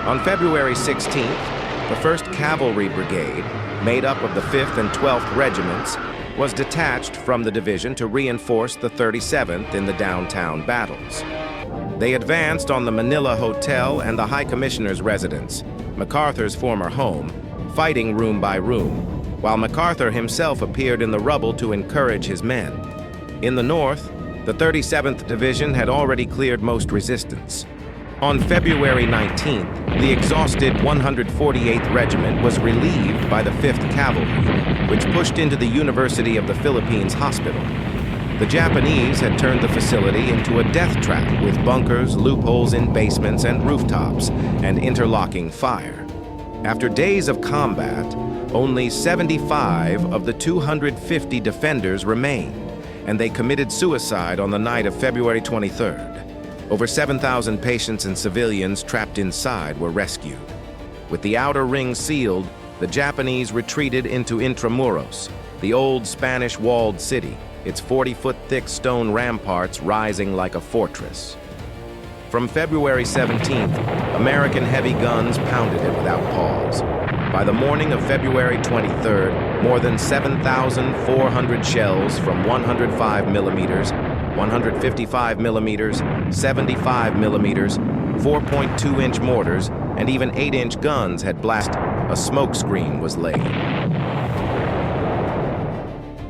On February 16th, the 1st Cavalry Brigade, made up of the 5th and 12th Regiments, was detached from the division to reinforce the 37th in the downtown battles. They advanced on the Manila Hotel and the High Commissioner's residence, MacArthur's former home, fighting room by room, while MacArthur himself appeared in the rubble to encourage his men. In the north, the 37th Division had already cleared most resistance. On February 19th, the exhausted 148th Regiment was relieved by the 5th Cavalry, which pushed into the University of the Philippines Hospital. The Japanese had turned the facility into a death trap with bunkers, loopholes in basements and rooftops, and interlocking fire. After days of combat, only 75 of the 250 defenders remained, and they committed suicide on the night of February 23rd. Over 7,000 patients and civilians trapped inside were rescued. With the outer ring sealed, the Japanese retreated into Intramuros, the old Spanish walled city, its 40-foot-thick stone ramparts rising like a fortress. From February 17th, American heavy guns pounded it without pause. By the morning of February 23rd, more than 7,400 shells from 105mm, 155mm, 75mm, 4.2-inch mortars, and even 8-inch guns had blasted. A smokescreen was laid.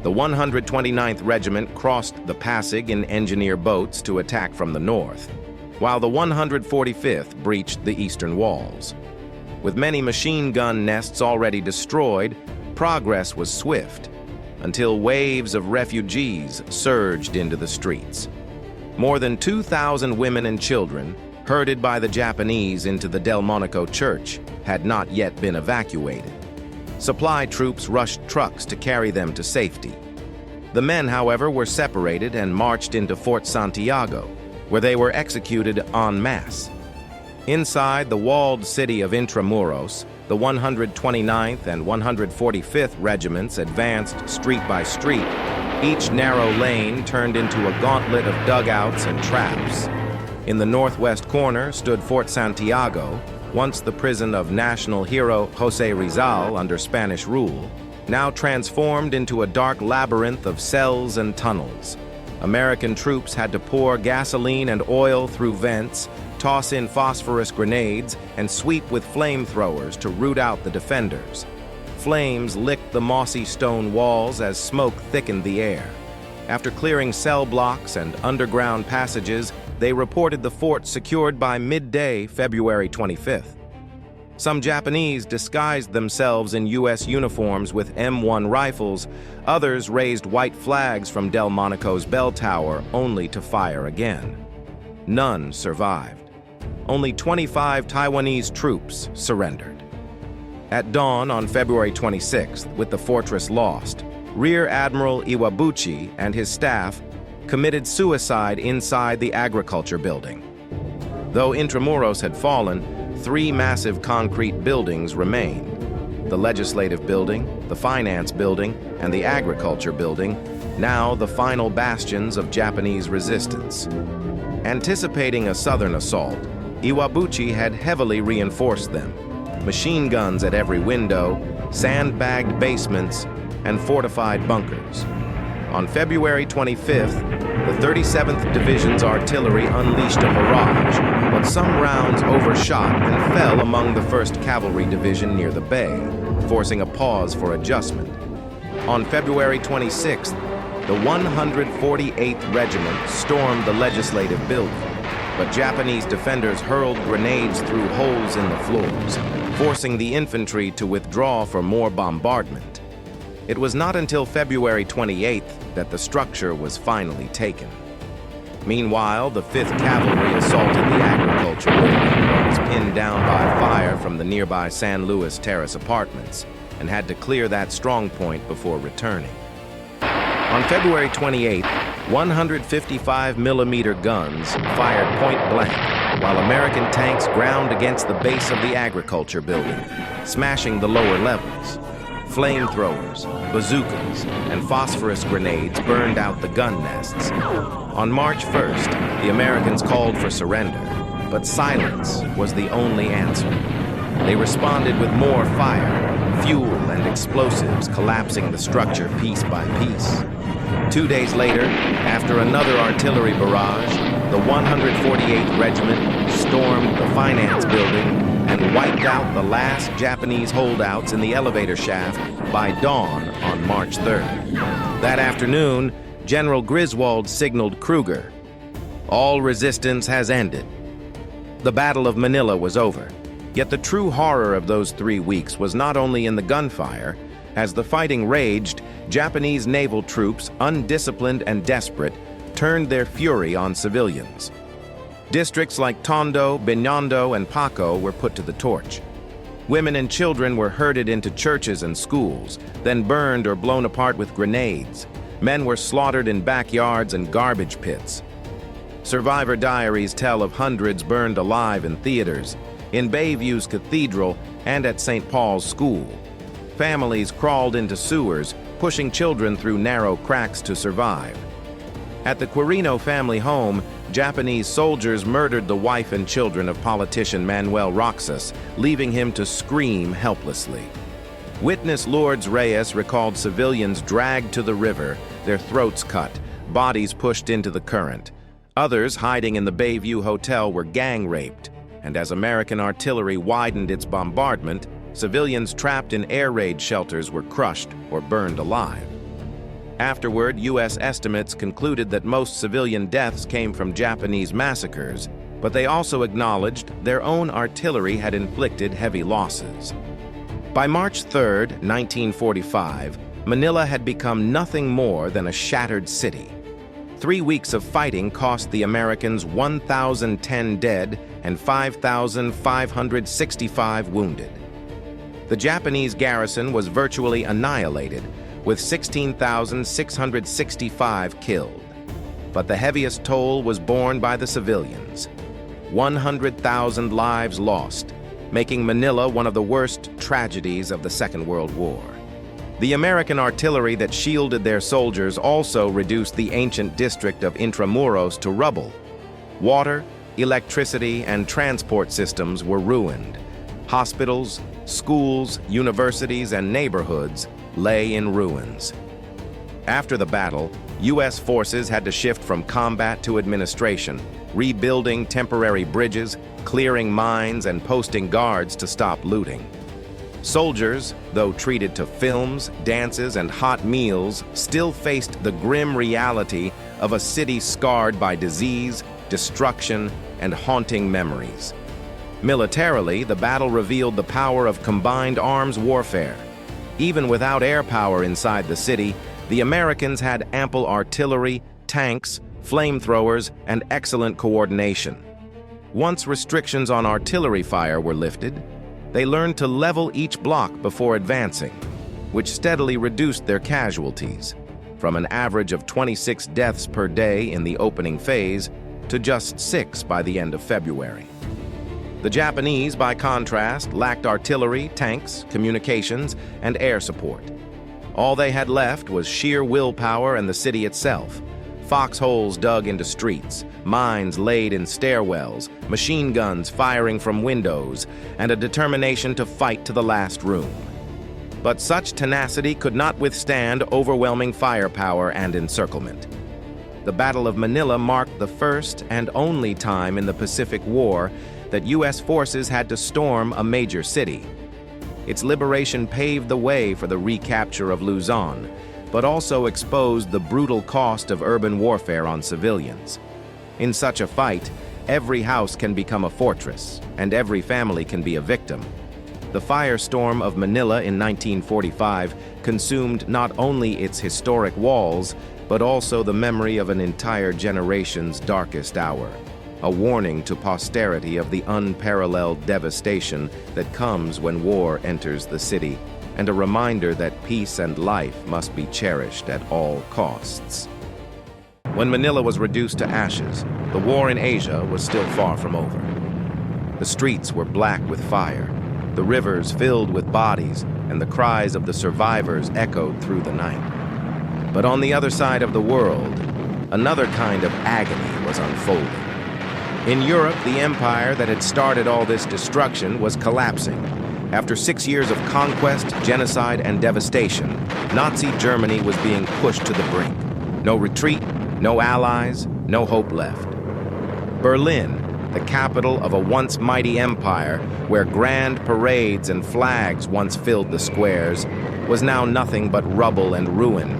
The 129th Regiment crossed the Pasig in engineer boats to attack from the north, while the 145th breached the eastern walls. With many machine gun nests already destroyed, progress was swift, until waves of refugees surged into the streets. More than 2,000 women and children, herded by the Japanese into the Delmonico Church, had not yet been evacuated. Supply troops rushed trucks to carry them to safety. The men, however, were separated and marched into Fort Santiago, where they were executed en masse. Inside the walled city of Intramuros, the 129th and 145th Regiments advanced street by street. Each narrow lane turned into a gauntlet of dugouts and traps. In the northwest corner stood Fort Santiago, once the prison of national hero José Rizal under Spanish rule, now transformed into a dark labyrinth of cells and tunnels. American troops had to pour gasoline and oil through vents, toss in phosphorus grenades, and sweep with flamethrowers to root out the defenders. Flames licked the mossy stone walls as smoke thickened the air. After clearing cell blocks and underground passages, they reported the fort secured by midday, February 25th. Some Japanese disguised themselves in U.S. uniforms with M1 rifles. Others raised white flags from Delmonico's bell tower only to fire again. None survived. Only 25 Taiwanese troops surrendered. At dawn on February 26th, with the fortress lost, Rear Admiral Iwabuchi and his staff committed suicide inside the agriculture building. Though Intramuros had fallen, 3 massive concrete buildings remained: the Legislative Building, the Finance Building, and the Agriculture Building, now the final bastions of Japanese resistance. Anticipating a southern assault, Iwabuchi had heavily reinforced them: machine guns at every window, sandbagged basements, and fortified bunkers. On February 25th, the 37th Division's artillery unleashed a barrage, but some rounds overshot and fell among the 1st Cavalry Division near the bay, forcing a pause for adjustment. On February 26th, the 148th Regiment stormed the Legislative Building, but Japanese defenders hurled grenades through holes in the floors, forcing the infantry to withdraw for more bombardment. It was not until February 28th that the structure was finally taken. Meanwhile, the 5th Cavalry assaulted the agriculture building, but was pinned down by fire from the nearby San Luis Terrace apartments, and had to clear that strong point before returning. On February 28th, 155mm guns fired point blank, while American tanks ground against the base of the agriculture building, smashing the lower levels. Flamethrowers, bazookas, and phosphorus grenades burned out the gun nests. On March 1st, the Americans called for surrender, but silence was the only answer. They responded with more fire, fuel and explosives collapsing the structure piece by piece. 2 days later, after another artillery barrage, the 148th Regiment stormed the Finance Building and wiped out the last Japanese holdouts in the elevator shaft by dawn on March 3rd. That afternoon, General Griswold signaled Kruger, "All resistance has ended." The Battle of Manila was over, yet the true horror of those 3 weeks was not only in the gunfire. As the fighting raged, Japanese naval troops, undisciplined and desperate, turned their fury on civilians. Districts like Tondo, Binondo, and Paco were put to the torch. Women and children were herded into churches and schools, then burned or blown apart with grenades. Men were slaughtered in backyards and garbage pits. Survivor diaries tell of hundreds burned alive in theaters, in Bayview's cathedral, and at St. Paul's School. Families crawled into sewers, pushing children through narrow cracks to survive. At the Quirino family home, Japanese soldiers murdered the wife and children of politician Manuel Roxas, leaving him to scream helplessly. Witness Lourdes Reyes recalled civilians dragged to the river, their throats cut, bodies pushed into the current. Others, hiding in the Bayview Hotel, were gang raped, and as American artillery widened its bombardment, civilians trapped in air raid shelters were crushed or burned alive. Afterward, U.S. estimates concluded that most civilian deaths came from Japanese massacres, but they also acknowledged their own artillery had inflicted heavy losses. By March 3, 1945, Manila had become nothing more than a shattered city. 3 weeks of fighting cost the Americans 1,010 dead and 5,565 wounded. The Japanese garrison was virtually annihilated, with 16,665 killed. But the heaviest toll was borne by the civilians. 100,000 lives lost, making Manila one of the worst tragedies of the Second World War. The American artillery that shielded their soldiers also reduced the ancient district of Intramuros to rubble. Water, electricity, and transport systems were ruined. Hospitals, schools, universities, and neighborhoods lay in ruins. After the battle, U.S. forces had to shift from combat to administration, rebuilding temporary bridges, clearing mines, and posting guards to stop looting. Soldiers, though treated to films, dances, and hot meals, still faced the grim reality of a city scarred by disease, destruction, and haunting memories. Militarily, the battle revealed the power of combined arms warfare. Even without air power inside the city, the Americans had ample artillery, tanks, flamethrowers, and excellent coordination. Once restrictions on artillery fire were lifted, they learned to level each block before advancing, which steadily reduced their casualties, from an average of 26 deaths per day in the opening phase to just 6 by the end of February. The Japanese, by contrast, lacked artillery, tanks, communications, and air support. All they had left was sheer willpower and the city itself. Foxholes dug into streets, mines laid in stairwells, machine guns firing from windows, and a determination to fight to the last room. But such tenacity could not withstand overwhelming firepower and encirclement. The Battle of Manila marked the first and only time in the Pacific War that U.S. forces had to storm a major city. Its liberation paved the way for the recapture of Luzon, but also exposed the brutal cost of urban warfare on civilians. In such a fight, every house can become a fortress, and every family can be a victim. The firestorm of Manila in 1945 consumed not only its historic walls, but also the memory of an entire generation's darkest hour, a warning to posterity of the unparalleled devastation that comes when war enters the city, and a reminder that peace and life must be cherished at all costs. When Manila was reduced to ashes, the war in Asia was still far from over. The streets were black with fire, the rivers filled with bodies, and the cries of the survivors echoed through the night. But on the other side of the world, another kind of agony was unfolding. In Europe, the empire that had started all this destruction was collapsing. After 6 years of conquest, genocide, and devastation, Nazi Germany was being pushed to the brink. No retreat, no allies, no hope left. Berlin, the capital of a once mighty empire where grand parades and flags once filled the squares, was now nothing but rubble and ruin.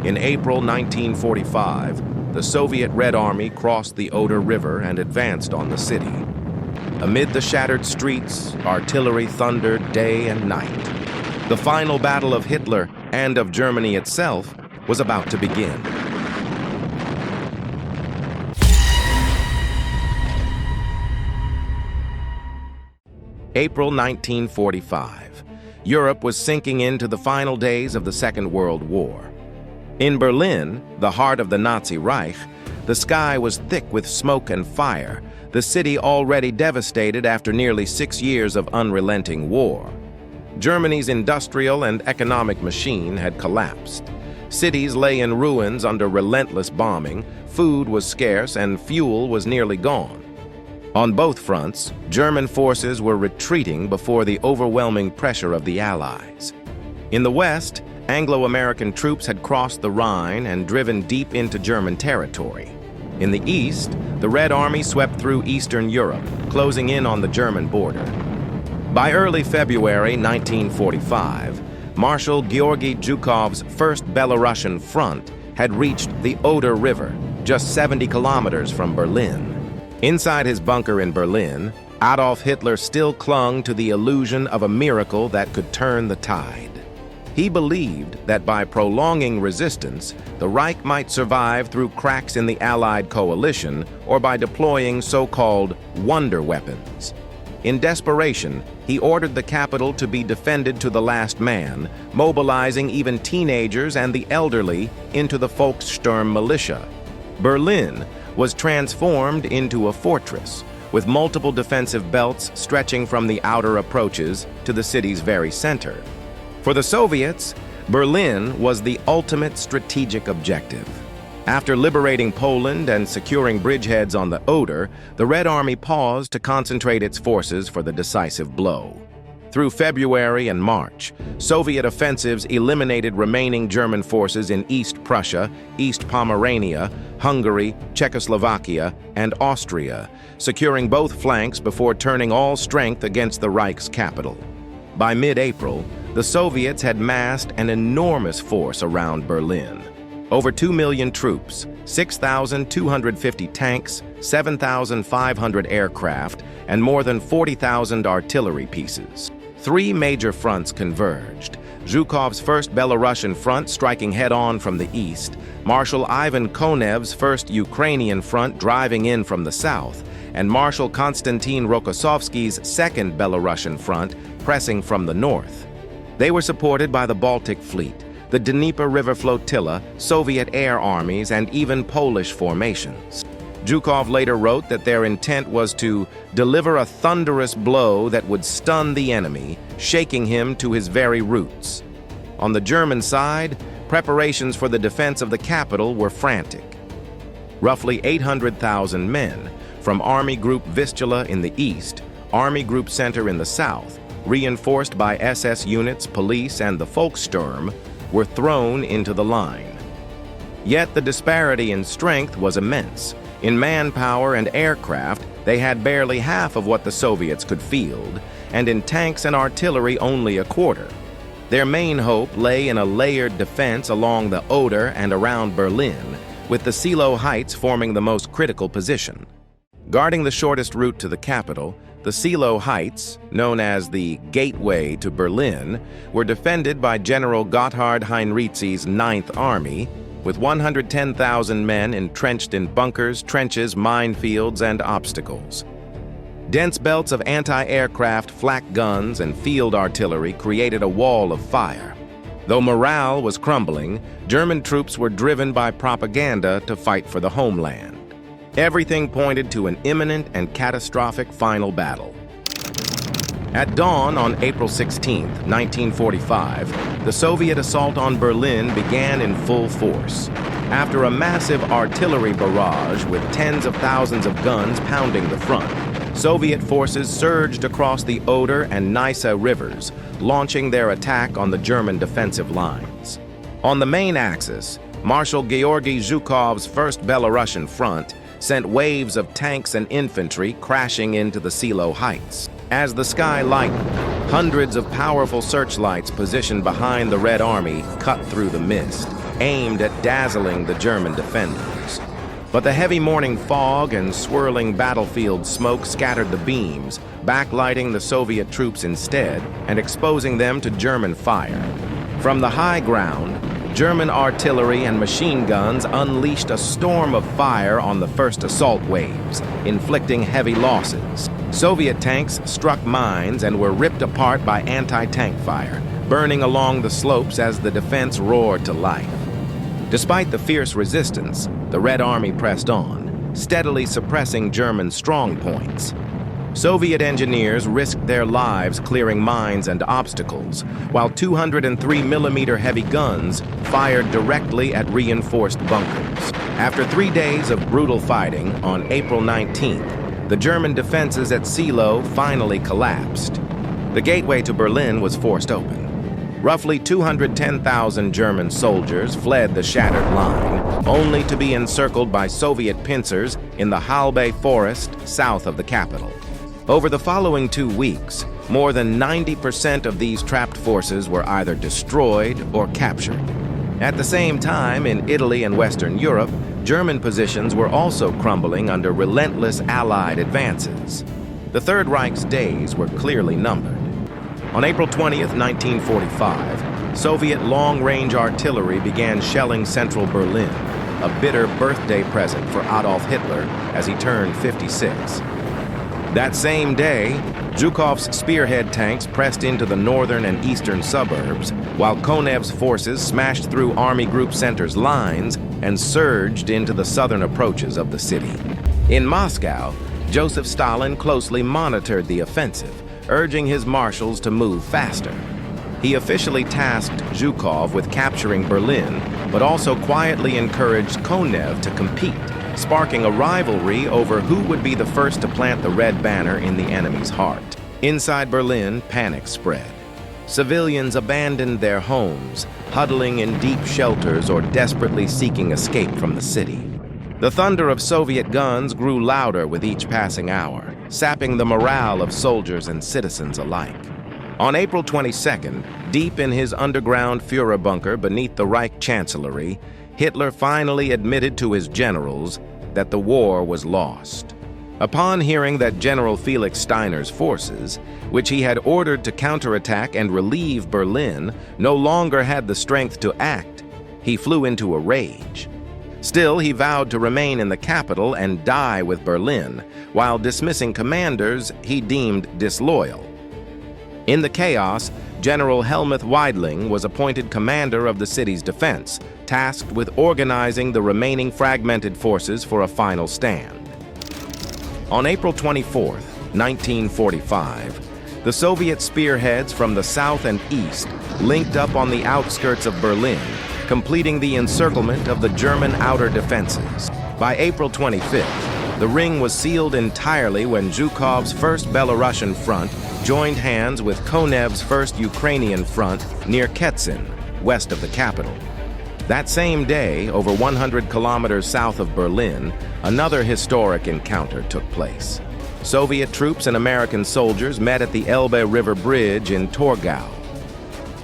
In April 1945, the Soviet Red Army crossed the Oder River and advanced on the city. Amid the shattered streets, artillery thundered day and night. The final battle of Hitler and of Germany itself was about to begin. April 1945. Europe was sinking into the final days of the Second World War. In Berlin, the heart of the Nazi Reich, the sky was thick with smoke and fire, the city already devastated after nearly 6 years of unrelenting war. Germany's industrial and economic machine had collapsed. Cities lay in ruins under relentless bombing, food was scarce, and fuel was nearly gone. On both fronts, German forces were retreating before the overwhelming pressure of the Allies. In the West, Anglo-American troops had crossed the Rhine and driven deep into German territory. In the East, the Red Army swept through Eastern Europe, closing in on the German border. By early February 1945, Marshal Georgy Zhukov's First Belarusian Front had reached the Oder River, just 70 kilometers from Berlin. Inside his bunker in Berlin, Adolf Hitler still clung to the illusion of a miracle that could turn the tide. He believed that by prolonging resistance, the Reich might survive through cracks in the Allied coalition or by deploying so-called wonder weapons. In desperation, he ordered the capital to be defended to the last man, mobilizing even teenagers and the elderly into the Volkssturm militia. Berlin was transformed into a fortress, with multiple defensive belts stretching from the outer approaches to the city's very center. For the Soviets, Berlin was the ultimate strategic objective. After liberating Poland and securing bridgeheads on the Oder, the Red Army paused to concentrate its forces for the decisive blow. Through February and March, Soviet offensives eliminated remaining German forces in East Prussia, East Pomerania, Hungary, Czechoslovakia, and Austria, securing both flanks before turning all strength against the Reich's capital. By mid-April, the Soviets had massed an enormous force around Berlin. Over 2 million troops, 6,250 tanks, 7,500 aircraft, and more than 40,000 artillery pieces. Three major fronts converged. Zhukov's First Belarusian Front striking head-on from the east, Marshal Ivan Konev's First Ukrainian Front driving in from the south, and Marshal Konstantin Rokossovsky's Second Belarusian Front pressing from the north. They were supported by the Baltic Fleet, the Dnieper River Flotilla, Soviet air armies, and even Polish formations. Zhukov later wrote that their intent was to deliver a thunderous blow that would stun the enemy, shaking him to his very roots. On the German side, preparations for the defense of the capital were frantic. Roughly 800,000 men from Army Group Vistula in the east, Army Group Center in the south, reinforced by SS units, police, and the Volkssturm, were thrown into the line. Yet the disparity in strength was immense. In manpower and aircraft, they had barely half of what the Soviets could field, and in tanks and artillery only a quarter. Their main hope lay in a layered defense along the Oder and around Berlin, with the Seelow Heights forming the most critical position. Guarding the shortest route to the capital, the Seelow Heights, known as the Gateway to Berlin, were defended by General Gotthard Heinrizi's Ninth Army, with 110,000 men entrenched in bunkers, trenches, minefields, and obstacles. Dense belts of anti-aircraft flak guns and field artillery created a wall of fire. Though morale was crumbling, German troops were driven by propaganda to fight for the homeland. Everything pointed to an imminent and catastrophic final battle. At dawn on April 16, 1945, the Soviet assault on Berlin began in full force. After a massive artillery barrage with tens of thousands of guns pounding the front, Soviet forces surged across the Oder and Neisse rivers, launching their attack on the German defensive lines. On the main axis, Marshal Georgy Zhukov's First Belarusian Front sent waves of tanks and infantry crashing into the Seelow Heights. As the sky lightened, hundreds of powerful searchlights positioned behind the Red Army cut through the mist, aimed at dazzling the German defenders. But the heavy morning fog and swirling battlefield smoke scattered the beams, backlighting the Soviet troops instead and exposing them to German fire. From the high ground, German artillery and machine guns unleashed a storm of fire on the first assault waves, inflicting heavy losses. Soviet tanks struck mines and were ripped apart by anti-tank fire, burning along the slopes as the defense roared to life. Despite the fierce resistance, the Red Army pressed on, steadily suppressing German strong points. Soviet engineers risked their lives clearing mines and obstacles, while 203mm heavy guns fired directly at reinforced bunkers. After 3 days of brutal fighting, on April 19th, the German defenses at Seelow finally collapsed. The gateway to Berlin was forced open. Roughly 210,000 German soldiers fled the shattered line, only to be encircled by Soviet pincers in the Halbe forest south of the capital. Over the following 2 weeks, more than 90% of these trapped forces were either destroyed or captured. At the same time, in Italy and Western Europe, German positions were also crumbling under relentless Allied advances. The Third Reich's days were clearly numbered. On April 20th, 1945, Soviet long-range artillery began shelling central Berlin, a bitter birthday present for Adolf Hitler as he turned 56. That same day, Zhukov's spearhead tanks pressed into the northern and eastern suburbs, while Konev's forces smashed through Army Group Center's lines and surged into the southern approaches of the city. In Moscow, Joseph Stalin closely monitored the offensive, urging his marshals to move faster. He officially tasked Zhukov with capturing Berlin, but also quietly encouraged Konev to compete, sparking a rivalry over who would be the first to plant the red banner in the enemy's heart. Inside Berlin, panic spread. Civilians abandoned their homes, huddling in deep shelters or desperately seeking escape from the city. The thunder of Soviet guns grew louder with each passing hour, sapping the morale of soldiers and citizens alike. On April 22nd, deep in his underground Führer bunker beneath the Reich Chancellery, Hitler finally admitted to his generals that the war was lost. Upon hearing that General Felix Steiner's forces, which he had ordered to counterattack and relieve Berlin, no longer had the strength to act, he flew into a rage. Still, he vowed to remain in the capital and die with Berlin, while dismissing commanders he deemed disloyal. In the chaos, General Helmuth Weidling was appointed commander of the city's defense, tasked with organizing the remaining fragmented forces for a final stand. On April 24, 1945, the Soviet spearheads from the south and east linked up on the outskirts of Berlin, completing the encirclement of the German outer defenses. By April 25th, the ring was sealed entirely when Zhukov's 1st Belarusian Front joined hands with Konev's 1st Ukrainian Front near Ketsin, west of the capital. That same day, over 100 kilometers south of Berlin, another historic encounter took place. Soviet troops and American soldiers met at the Elbe River Bridge in Torgau.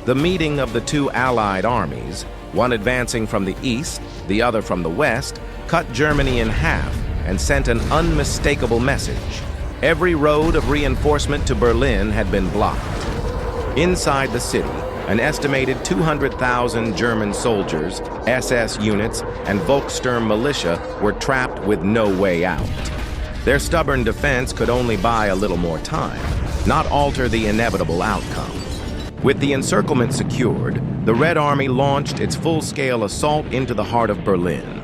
The meeting of the two Allied armies, one advancing from the east, the other from the west, cut Germany in half and sent an unmistakable message. Every road of reinforcement to Berlin had been blocked. Inside the city, an estimated 200,000 German soldiers, SS units, and Volkssturm militia were trapped with no way out. Their stubborn defense could only buy a little more time, not alter the inevitable outcome. With the encirclement secured, the Red Army launched its full-scale assault into the heart of Berlin.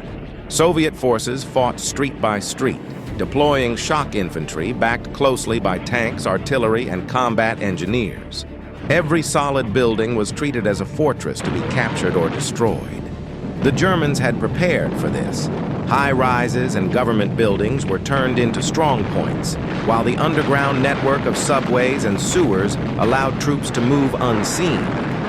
Soviet forces fought street by street, deploying shock infantry backed closely by tanks, artillery, and combat engineers. Every solid building was treated as a fortress to be captured or destroyed. The Germans had prepared for this. High rises and government buildings were turned into strong points, while the underground network of subways and sewers allowed troops to move unseen,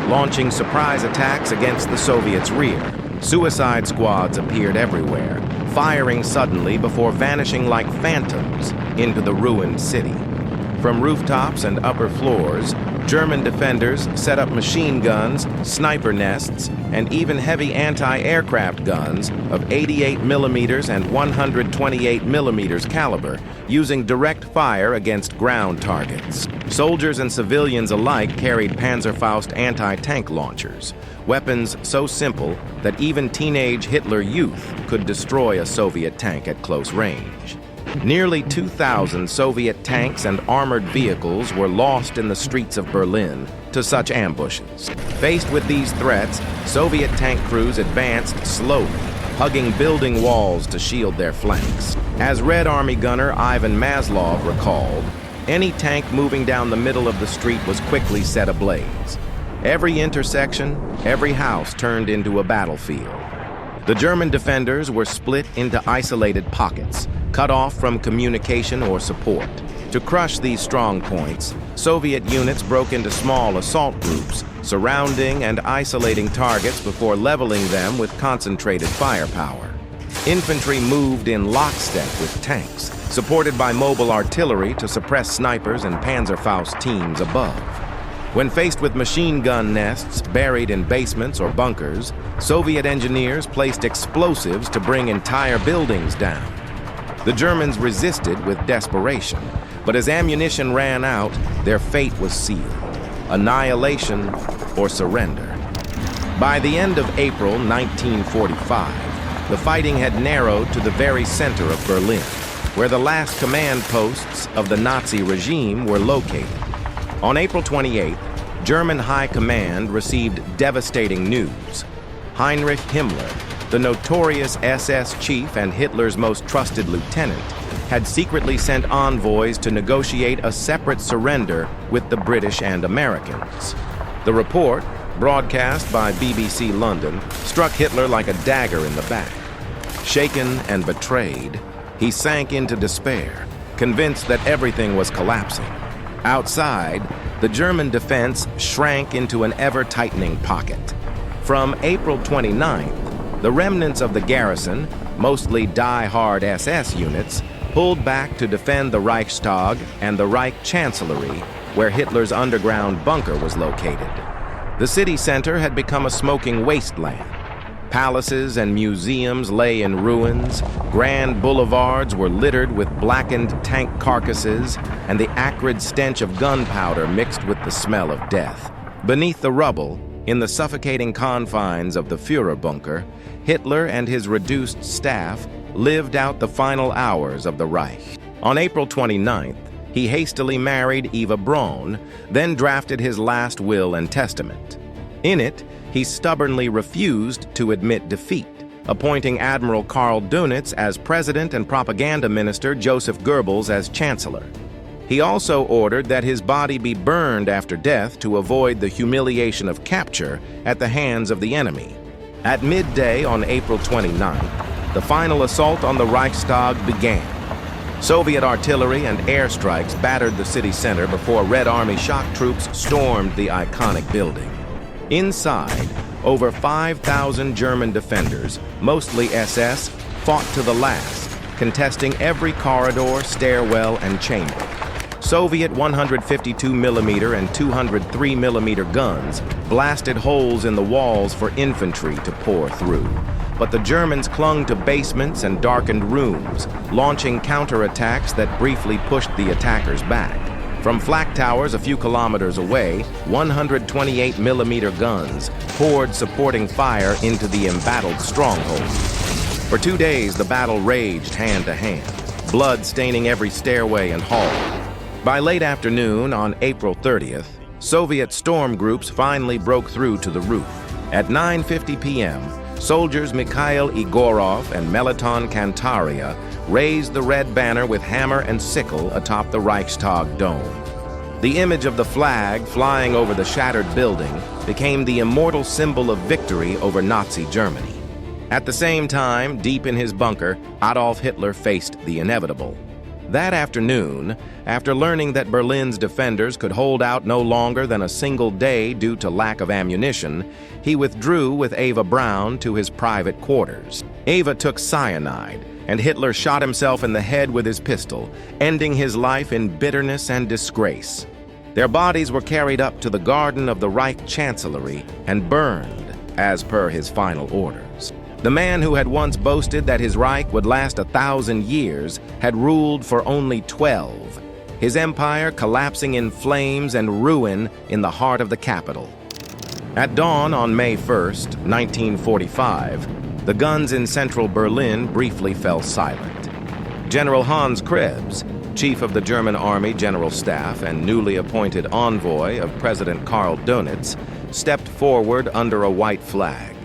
launching surprise attacks against the Soviets' rear. Suicide squads appeared everywhere, firing suddenly before vanishing like phantoms into the ruined city. From rooftops and upper floors, German defenders set up machine guns, sniper nests, and even heavy anti-aircraft guns of 88 millimeters and 128 millimeters caliber, using direct fire against ground targets. Soldiers and civilians alike carried Panzerfaust anti-tank launchers, weapons so simple that even teenage Hitler youth could destroy a Soviet tank at close range. Nearly 2,000 Soviet tanks and armored vehicles were lost in the streets of Berlin to such ambushes. Faced with these threats, Soviet tank crews advanced slowly, hugging building walls to shield their flanks. As Red Army gunner Ivan Maslov recalled, any tank moving down the middle of the street was quickly set ablaze. Every intersection, every house turned into a battlefield. The German defenders were split into isolated pockets, cut off from communication or support. To crush these strong points, Soviet units broke into small assault groups, surrounding and isolating targets before leveling them with concentrated firepower. Infantry moved in lockstep with tanks, supported by mobile artillery to suppress snipers and Panzerfaust teams above. When faced with machine gun nests buried in basements or bunkers, Soviet engineers placed explosives to bring entire buildings down. The Germans resisted with desperation, but as ammunition ran out, their fate was sealed: annihilation or surrender. By the end of April 1945, the fighting had narrowed to the very center of Berlin, where the last command posts of the Nazi regime were located. On April 28th, German High Command received devastating news. Heinrich Himmler, the notorious SS chief and Hitler's most trusted lieutenant, had secretly sent envoys to negotiate a separate surrender with the British and Americans. The report, broadcast by BBC London, struck Hitler like a dagger in the back. Shaken and betrayed, he sank into despair, convinced that everything was collapsing. Outside, the German defense shrank into an ever-tightening pocket. From April 29th, the remnants of the garrison, mostly die-hard SS units, pulled back to defend the Reichstag and the Reich Chancellery, where Hitler's underground bunker was located. The city center had become a smoking wasteland. Palaces and museums lay in ruins, grand boulevards were littered with blackened tank carcasses, and the acrid stench of gunpowder mixed with the smell of death. Beneath the rubble, in the suffocating confines of the Führer bunker, Hitler and his reduced staff lived out the final hours of the Reich. On April 29th, he hastily married Eva Braun, then drafted his last will and testament. In it, he stubbornly refused to admit defeat, appointing Admiral Karl Dönitz as president and propaganda minister Joseph Goebbels as chancellor. He also ordered that his body be burned after death to avoid the humiliation of capture at the hands of the enemy. At midday on April 29th, the final assault on the Reichstag began. Soviet artillery and airstrikes battered the city center before Red Army shock troops stormed the iconic building. Inside, over 5,000 German defenders, mostly SS, fought to the last, contesting every corridor, stairwell, and chamber. Soviet 152mm and 203mm guns blasted holes in the walls for infantry to pour through. But the Germans clung to basements and darkened rooms, launching counterattacks that briefly pushed the attackers back. From flak towers a few kilometers away, 128mm guns poured supporting fire into the embattled stronghold. For 2 days, the battle raged hand to hand, blood staining every stairway and hall. By late afternoon on April 30th, Soviet storm groups finally broke through to the roof. At 9:50 p.m., soldiers Mikhail Igorov and Melaton Kantaria raised the red banner with hammer and sickle atop the Reichstag dome. The image of the flag flying over the shattered building became the immortal symbol of victory over Nazi Germany. At the same time, deep in his bunker, Adolf Hitler faced the inevitable. That afternoon, after learning that Berlin's defenders could hold out no longer than a single day due to lack of ammunition, he withdrew with Eva Braun to his private quarters. Eva took cyanide, and Hitler shot himself in the head with his pistol, ending his life in bitterness and disgrace. Their bodies were carried up to the garden of the Reich Chancellery and burned, as per his final orders. The man who had once boasted that his Reich would last 1,000 years had ruled for only 12, his empire collapsing in flames and ruin in the heart of the capital. At dawn on May 1st, 1945, the guns in central Berlin briefly fell silent. General Hans Krebs, chief of the German Army General Staff and newly appointed envoy of President Karl Dönitz, stepped forward under a white flag.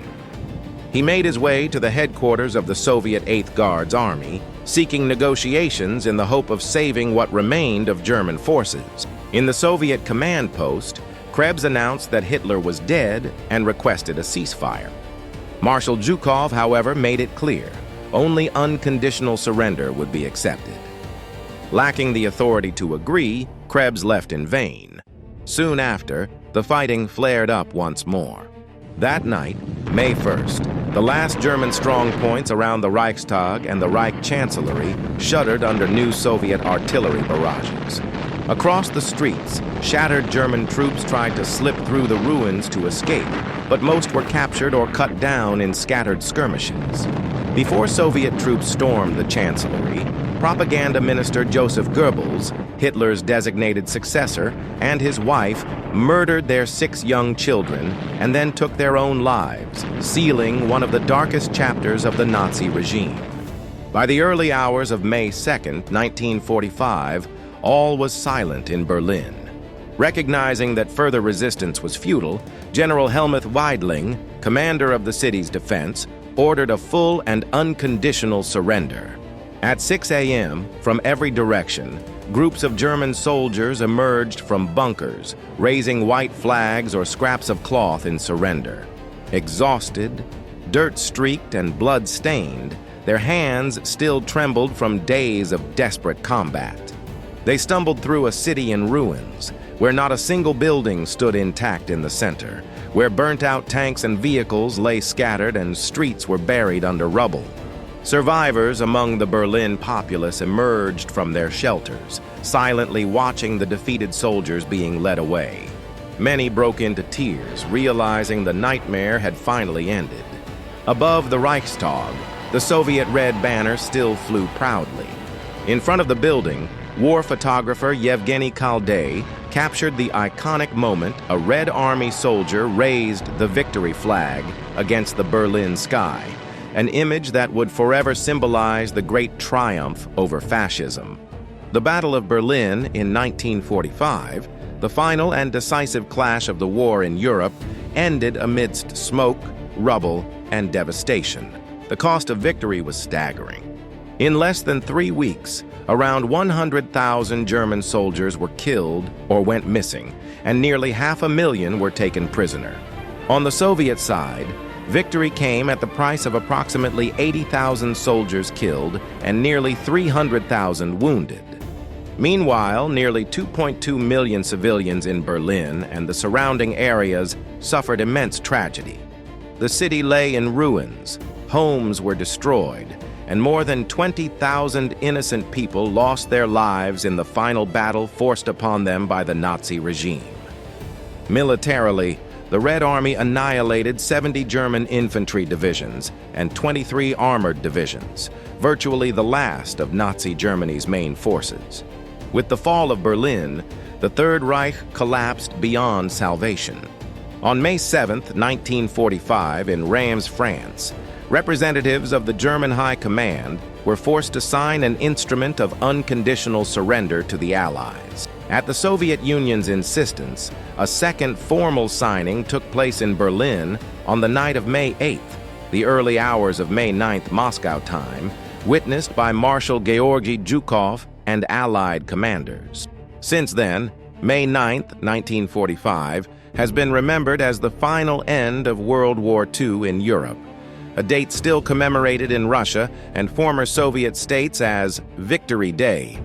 He made his way to the headquarters of the Soviet 8th Guards Army, seeking negotiations in the hope of saving what remained of German forces. In the Soviet command post, Krebs announced that Hitler was dead and requested a ceasefire. Marshal Zhukov, however, made it clear only unconditional surrender would be accepted. Lacking the authority to agree, Krebs left in vain. Soon after, the fighting flared up once more. That night, May 1st, the last German strongpoints around the Reichstag and the Reich Chancellery shuddered under new Soviet artillery barrages. Across the streets, shattered German troops tried to slip through the ruins to escape, but most were captured or cut down in scattered skirmishes. Before Soviet troops stormed the Chancellery, propaganda minister Joseph Goebbels, Hitler's designated successor, and his wife murdered their 6 young children and then took their own lives, sealing one of the darkest chapters of the Nazi regime. By the early hours of May 2nd, 1945, all was silent in Berlin. Recognizing that further resistance was futile, General Helmuth Weidling, commander of the city's defense, ordered a full and unconditional surrender. At 6 a.m., from every direction, groups of German soldiers emerged from bunkers, raising white flags or scraps of cloth in surrender. Exhausted, dirt-streaked and blood-stained, their hands still trembled from days of desperate combat. They stumbled through a city in ruins, where not a single building stood intact in the center, where burnt-out tanks and vehicles lay scattered and streets were buried under rubble. Survivors among the Berlin populace emerged from their shelters, silently watching the defeated soldiers being led away. Many broke into tears, realizing the nightmare had finally ended. Above the Reichstag, the Soviet red banner still flew proudly. In front of the building, war photographer Yevgeny Khalday captured the iconic moment a Red Army soldier raised the victory flag against the Berlin sky, an image that would forever symbolize the great triumph over fascism. The Battle of Berlin in 1945, the final and decisive clash of the war in Europe, ended amidst smoke, rubble, and devastation. The cost of victory was staggering. In less than 3 weeks, around 100,000 German soldiers were killed or went missing, and nearly 500,000 were taken prisoner. On the Soviet side, victory came at the price of approximately 80,000 soldiers killed and nearly 300,000 wounded. Meanwhile, nearly 2.2 million civilians in Berlin and the surrounding areas suffered immense tragedy. The city lay in ruins, homes were destroyed, and more than 20,000 innocent people lost their lives in the final battle forced upon them by the Nazi regime. Militarily, the Red Army annihilated 70 German infantry divisions and 23 armored divisions, virtually the last of Nazi Germany's main forces. With the fall of Berlin, the Third Reich collapsed beyond salvation. On May 7, 1945, in Reims, France, representatives of the German High Command were forced to sign an instrument of unconditional surrender to the Allies. At the Soviet Union's insistence, a second formal signing took place in Berlin on the night of May 8th, the early hours of May 9th Moscow time, witnessed by Marshal Georgy Zhukov and Allied commanders. Since then, May 9th, 1945, has been remembered as the final end of World War II in Europe, a date still commemorated in Russia and former Soviet states as Victory Day.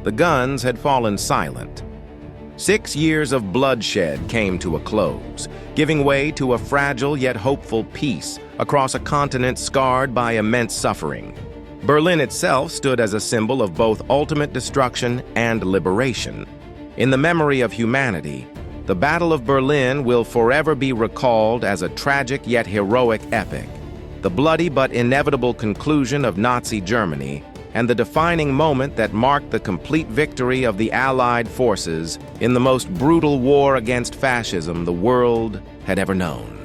The guns had fallen silent. 6 years of bloodshed came to a close, giving way to a fragile yet hopeful peace across a continent scarred by immense suffering. Berlin itself stood as a symbol of both ultimate destruction and liberation. In the memory of humanity, the Battle of Berlin will forever be recalled as a tragic yet heroic epic, the bloody but inevitable conclusion of Nazi Germany, and the defining moment that marked the complete victory of the Allied forces in the most brutal war against fascism the world had ever known.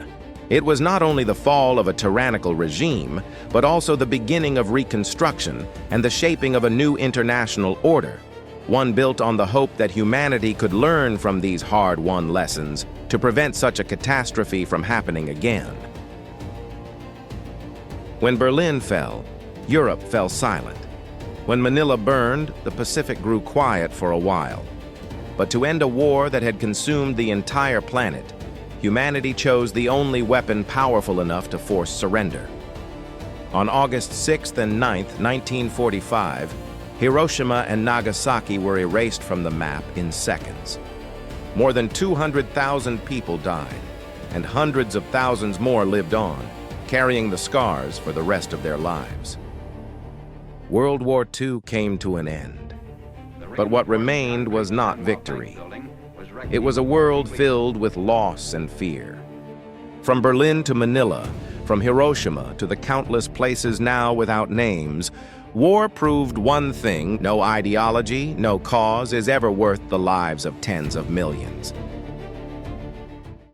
It was not only the fall of a tyrannical regime, but also the beginning of reconstruction and the shaping of a new international order, one built on the hope that humanity could learn from these hard-won lessons to prevent such a catastrophe from happening again. When Berlin fell, Europe fell silent. When Manila burned, the Pacific grew quiet for a while. But to end a war that had consumed the entire planet, humanity chose the only weapon powerful enough to force surrender. On August 6th and 9th, 1945, Hiroshima and Nagasaki were erased from the map in seconds. More than 200,000 people died, and hundreds of thousands more lived on, carrying the scars for the rest of their lives. World War II came to an end, but what remained was not victory. It was a world filled with loss and fear. From Berlin to Manila, from Hiroshima to the countless places now without names, war proved one thing: no ideology, no cause is ever worth the lives of tens of millions.